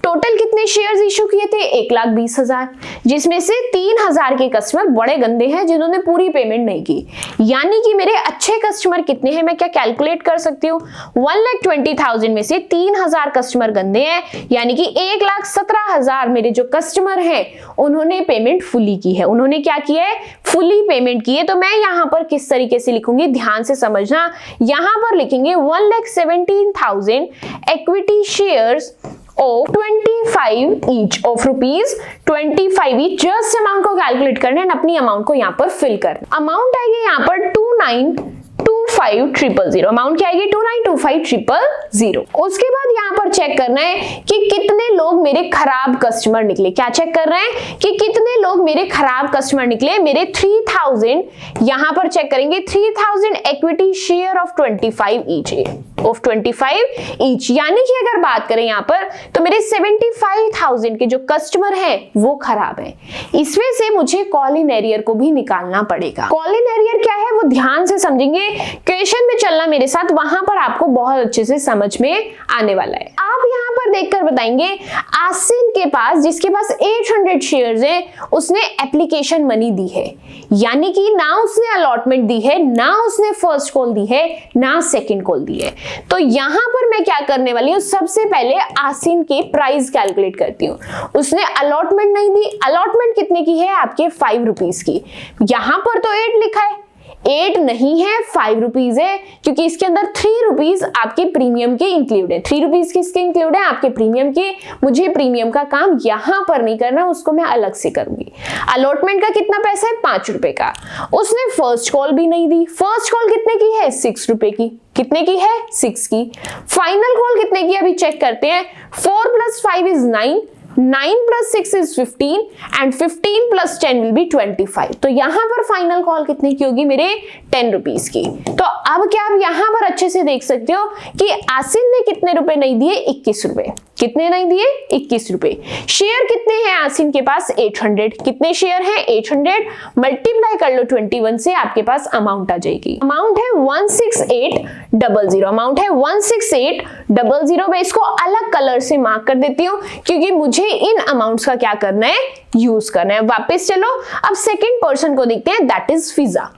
टोटल कितने शेयर्स इशू किए थे, 1,20,000, जिसमें से 3000 के कस्टमर बड़े गंदे हैं जिन्होंने पूरी पेमेंट नहीं की। यानी कि मेरे अच्छे कस्टमर कितने हैं, मैं क्या कैलकुलेट कर सकती हूँ, 1,20,000 में से 3000 कस्टमर गंदे हैं, यानी कि 1,17,000 मेरे जो कस्टमर हैं उन्होंने पेमेंट फुली की है। उन्होंने क्या किया है, फुली पेमेंट की है। तो मैं यहाँ पर किस तरीके से लिखूंगी, ध्यान से समझना। यहाँ पर लिखेंगे 1,17,000 equity shares of 25 each, of ₹25 each। Just amount को कैलकुलेट करना है, अपनी अमाउंट को यहाँ पर फिल करना। अमाउंट आएगी यहाँ पर 2925,000। अमाउंट क्या आएगी, 2925,000। उसके बाद यहाँ पर चेक करना है कि कितने लोग मेरे खराब कस्टमर निकले। क्या चेक कर रहे हैं कि कितने लोग मेरे खराब कस्टमर निकले, मेरे 3000 यहाँ पर चेक करेंगे। 3000 equity share of 25 each, of 25 each। यानी कि अगर बात करें यहाँ पर तो मेरे 75,000 के जो कस्टमर हैं वो खराब हैं। इसमें से मुझे कॉल इन एरियर को भी निकालना पड़ेगा। कॉल इन एरियर क्या है वो ध्यान से समझेंगे, क्वेश्चन में चलना मेरे साथ, वहां पर आपको बहुत अच्छे से समझ में आने वाला है। आप यहाँ पर देखकर बताएंगे आसिन के पास, जिसके पास 800 शेयर्स हैं, उसने एप्लीकेशन मनी दी है। यानी कि ना उसने अलॉटमेंट दी है, ना उसने फर्स्ट कॉल दी है, ना सेकंड कॉल दी है। तो यहां पर मैं क्या करने वाली हूं, सबसे पहले आसिन के प्राइस कैलकुलेट करती हूँ। उसने अलॉटमेंट नहीं दी। अलॉटमेंट कितने की है, आपके 5 रुपीज की। यहां पर तो 8 लिखा है, 8 नहीं है, 5 रुपीज है, क्योंकि इसके अंदर 3 रुपीज आपके प्रीमियम के इंक्लूड है। 3 रुपीज किसके इंक्लूड है, आपके प्रीमियम के। मुझे प्रीमियम का काम यहां पर नहीं करना, उसको मैं अलग से करूंगी। अलॉटमेंट का कितना पैसा है, 5 रुपए का। उसने फर्स्ट कॉल भी नहीं दी। फर्स्ट कॉल कितने की है, 6 रुपए की। कितने की है, 6 की। फाइनल कॉल कितने की, अभी चेक करते हैं। 4 + 5 = 9, 9 plus 6 is 15 and 15 plus 10 will be 25। तो यहां पर फाइनल कॉल कितने की होगी मेरे 10 रुपीज की। तो अब क्या आप यहां पर अच्छे से देख सकते हो कि आसिन ने कितने रुपए नहीं दिए, 21 रुपए। कितने नहीं दिए, 21 रुपए। शेयर कितने हैं आसिन के पास, 800। कितने शेयर हैं, 800। मल्टीप्लाई कर लो 21 से, आपके पास अमाउंट आ जाएगी। अमाउंट है 16800। अमाउंट है 16800। मैं इसको अलग कलर से मार्क कर देती हूँ क्योंकि मुझे इन अमाउंट्स का क्या करना है, यूज करना है। वापस चलो, अब सेकेंड पर्सन को देखते हैं, दैट इज फिजा।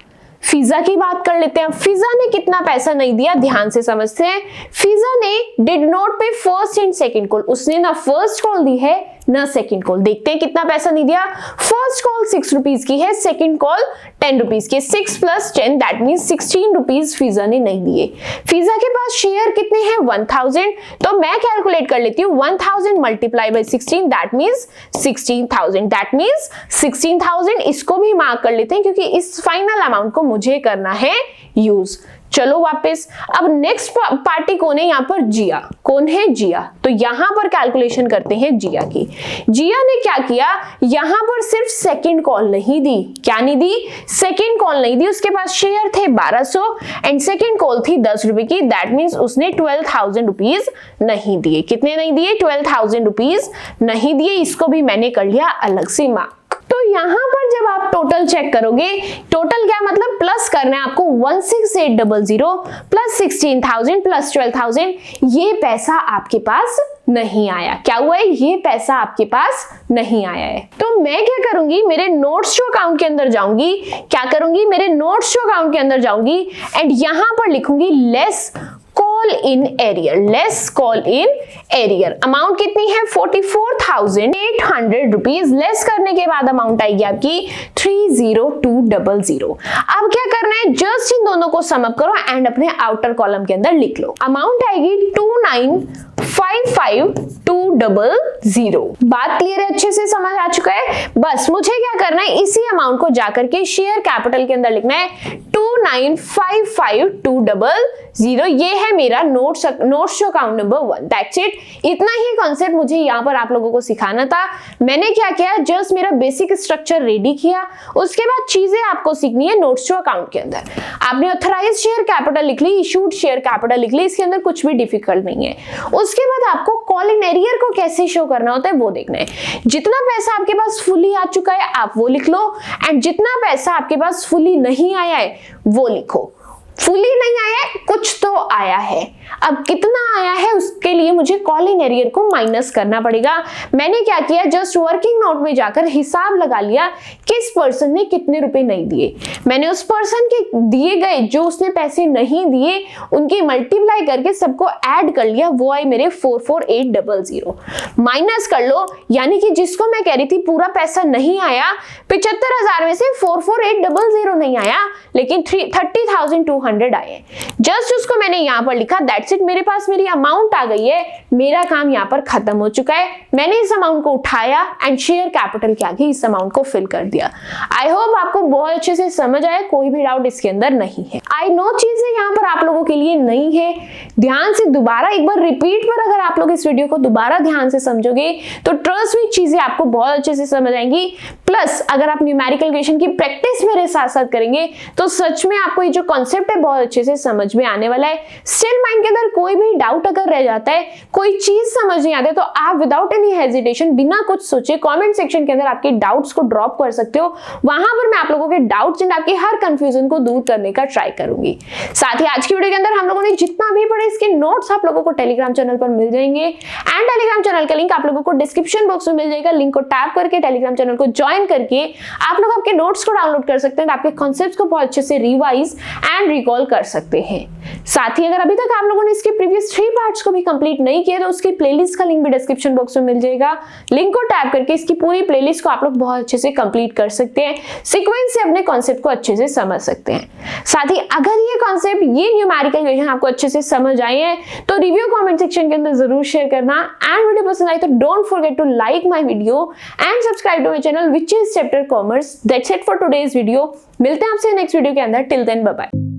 फिजा की बात कर लेते हैं। फिजा ने कितना पैसा नहीं दिया, ध्यान से समझते हैं। फिजा ने डिड नॉट पे फर्स्ट एंड सेकंड कॉल। उसने ना फर्स्ट कॉल दी है ना सेकंड कॉल। देखते हैं कितना पैसा नहीं दिया। फर्स्ट कॉल 6 रुपीज की है, सेकंड कॉल 10 रुपीज की। 6 plus 10 दैट मींस 16 रुपीज फिजा ने नहीं दिए। फिजा के पास शेयर कितने हैं, 1000। तो मैं कैलकुलेट कर लेती हूँ 1000 multiply by 16 that means 16000। That means 16000। इसको भी मार्क कर लेते हैं क्योंकि इस फाइनल अमाउंट को मुझे करना है यूज। चलो वापस, अब नेक्स्ट पार्टी कौन है यहाँ पर, जिया। कौन है, जिया। तो यहां पर कैलकुलेशन करते हैं जिया की। जिया ने क्या किया, यहां पर सिर्फ सेकंड कॉल नहीं दी। क्या नहीं दी, सेकंड कॉल नहीं दी। उसके पास शेयर थे 1200 एंड सेकंड कॉल थी 10 रुपए की। दैट मींस उसने 12000 रुपीज नहीं दिए। कितने नहीं दिए, 12000 रुपीज नहीं दिए। इसको भी मैंने कर लिया अलग से मार्क। तो यहां पर जब आप टोटल चेक करोगे, टोटल क्या मतलब प्लस करना है आपको, 16800 प्लस 16000 प्लस 12000। ये पैसा आपके पास नहीं आया। क्या हुआ है, ये पैसा आपके पास नहीं आया है। तो मैं क्या करूंगी, मेरे नोट्स शो अकाउंट के अंदर जाऊंगी। क्या करूंगी, मेरे नोट्स शो अकाउंट के अंदर जाऊंगी एंड यहां पर लिखूंगी less call in arrear. Less call in arrear. Amount कितनी है, 44800 रुपीज। लेस करने के बाद अमाउंट आएगी आपकी 30200। अब क्या करना है, जस्ट इन दोनों को सम अप करो एंड अपने आउटर कॉलम के अंदर लिख लो। अमाउंट आएगी 2955200। बात क्लियर है, अच्छे से समझ आ चुका है। बस मुझे क्या करना है, इसी अमाउंट को जाकर के शेयर कैपिटल के अंदर लिखना है 2955200। ये है मेरा notes account number 1। That's it. इतना ही कॉन्सेप्ट मुझे यहाँ पर आप लोगों को सिखाना था। मैंने क्या किया, जस्ट मेरा बेसिक स्ट्रक्चर रेडी किया। उसके बाद चीजें आपको सीखनी है नोट्स टू अकाउंट के अंदर। आपने ऑथराइज शेयर कैपिटल लिख ली, इशूड शेयर कैपिटल लिख ली, इसके अंदर कुछ भी डिफिकल्ट नहीं है। उसके बाद आपको कॉल इन एरियर को कैसे शो करना होता है वो देखना है। जितना पैसा आपके पास फुली आ चुका है आप वो लिख लो एंड जितना पैसा आपके पास फुली नहीं आया है वो लिखो। फुली नहीं आया है, कुछ तो आया है। अब कितना आया है उसके लिए मुझे कॉल इन एरियर को माइनस करना पड़ेगा। मैंने क्या किया, जस्ट वर्किंग नोट में जाकर हिसाब लगा लिया किस पर्सन ने कितने रुपए नहीं दिए। मैंने उस पर्सन के दिए गए जो उसने पैसे नहीं दिए उनकी मल्टीप्लाई करके सबको ऐड कर लिया, वो आए मेरे 44800। माइनस कर लो, यानी कि जिसको मैं कह रही थी पूरा पैसा नहीं आया, 75000 में से 44800 नहीं आया लेकिन 30200 आए। जस्ट उसको मैंने यहां पर लिखा, दैट्स इट। मेरे पास मेरी अमाउंट आ गई है, मेरा काम यहां पर खत्म हो चुका है। मैंने इस अमाउंट को उठाया एंड शेयर कैपिटल के आगे इस अमाउंट को फिल कर दिया। आई होप आपको बहुत अच्छे से समझ आया, कोई भी डाउट इसके अंदर नहीं है। आई नो चीजें यहां पर आप लोगों के लिए नहीं है, ध्यान से दोबारा एक बार रिपीट पर अगर आप लोग इस वीडियो को दोबारा ध्यान से समझोगे तो ट्रस्ट में चीजें आपको बहुत अच्छे से समझ आएंगी। प्लस अगर आप न्यूमेरिकल इक्वेशन की प्रैक्टिस मेरे साथ साथ करेंगे तो सच में आपको ये जो कॉन्सेप्ट है बहुत अच्छे से समझ में आने वाला है। स्टिल माइंड के अंदर कोई भी डाउट अगर रह जाता है, कोई चीज समझ नहीं आती, तो आप विदाउट एनी हेजिटेशन, बिना कुछ सोचे कमेंट सेक्शन के अंदर आपके डाउट्स को ड्रॉप कर सकते हो। वहां पर मैं आप लोगों के डाउट्स एंड आपके हर कंफ्यूजन को दूर करने का ट्राई करूंगी। साथ ही आज की वीडियो के अंदर हम लोगों ने जितना भी पढ़ा इसके नोट्स आप लोगों को टेलीग्राम चैनल पर मिल जाएंगे एंड टेलीग्राम चैनल का लिंक आप लोगों को डिस्क्रिप्शन बॉक्स में मिल जाएगा। लिंक को टैप करके टेलीग्राम चैनल को ज्वाइन करके आप लोग आपके नोट्स को डाउनलोड कर सकते हैं, आपके कॉन्सेप्ट्स को बहुत अच्छे से रिवाइज एंड रिकॉल कर सकते हैं। साथ ही अगर अभी तक आप लोगों ने इसके प्रीवियस 3 पार्ट्स को भी कंप्लीट नहीं किया तो उसकी प्लेलिस्ट का लिंक भी डिस्क्रिप्शन बॉक्स में मिल जाएगा। लिंक को टैप करके इसकी पूरी प्लेलिस्ट को आप लोग बहुत अच्छे से कंप्लीट कर सकते हैं, सीक्वेंस से अपने कॉन्सेप्ट को अच्छे से समझ सकते हैं। साथ ही अगर ये कॉन्सेप्ट, ये न्यूमेरिकल इक्वेशन आपको अच्छे से समझ आए हैं तो रिव्यू कमेंट सेक्शन के अंदर जरूर शेयर करना एंड वीडियो पसंद आई तो don't forget to like my video and subscribe to my channel which is chapter commerce. That's it for today's video. मिलते हैं आपसे नेक्स्ट वीडियो के अंदर। Till then bye bye.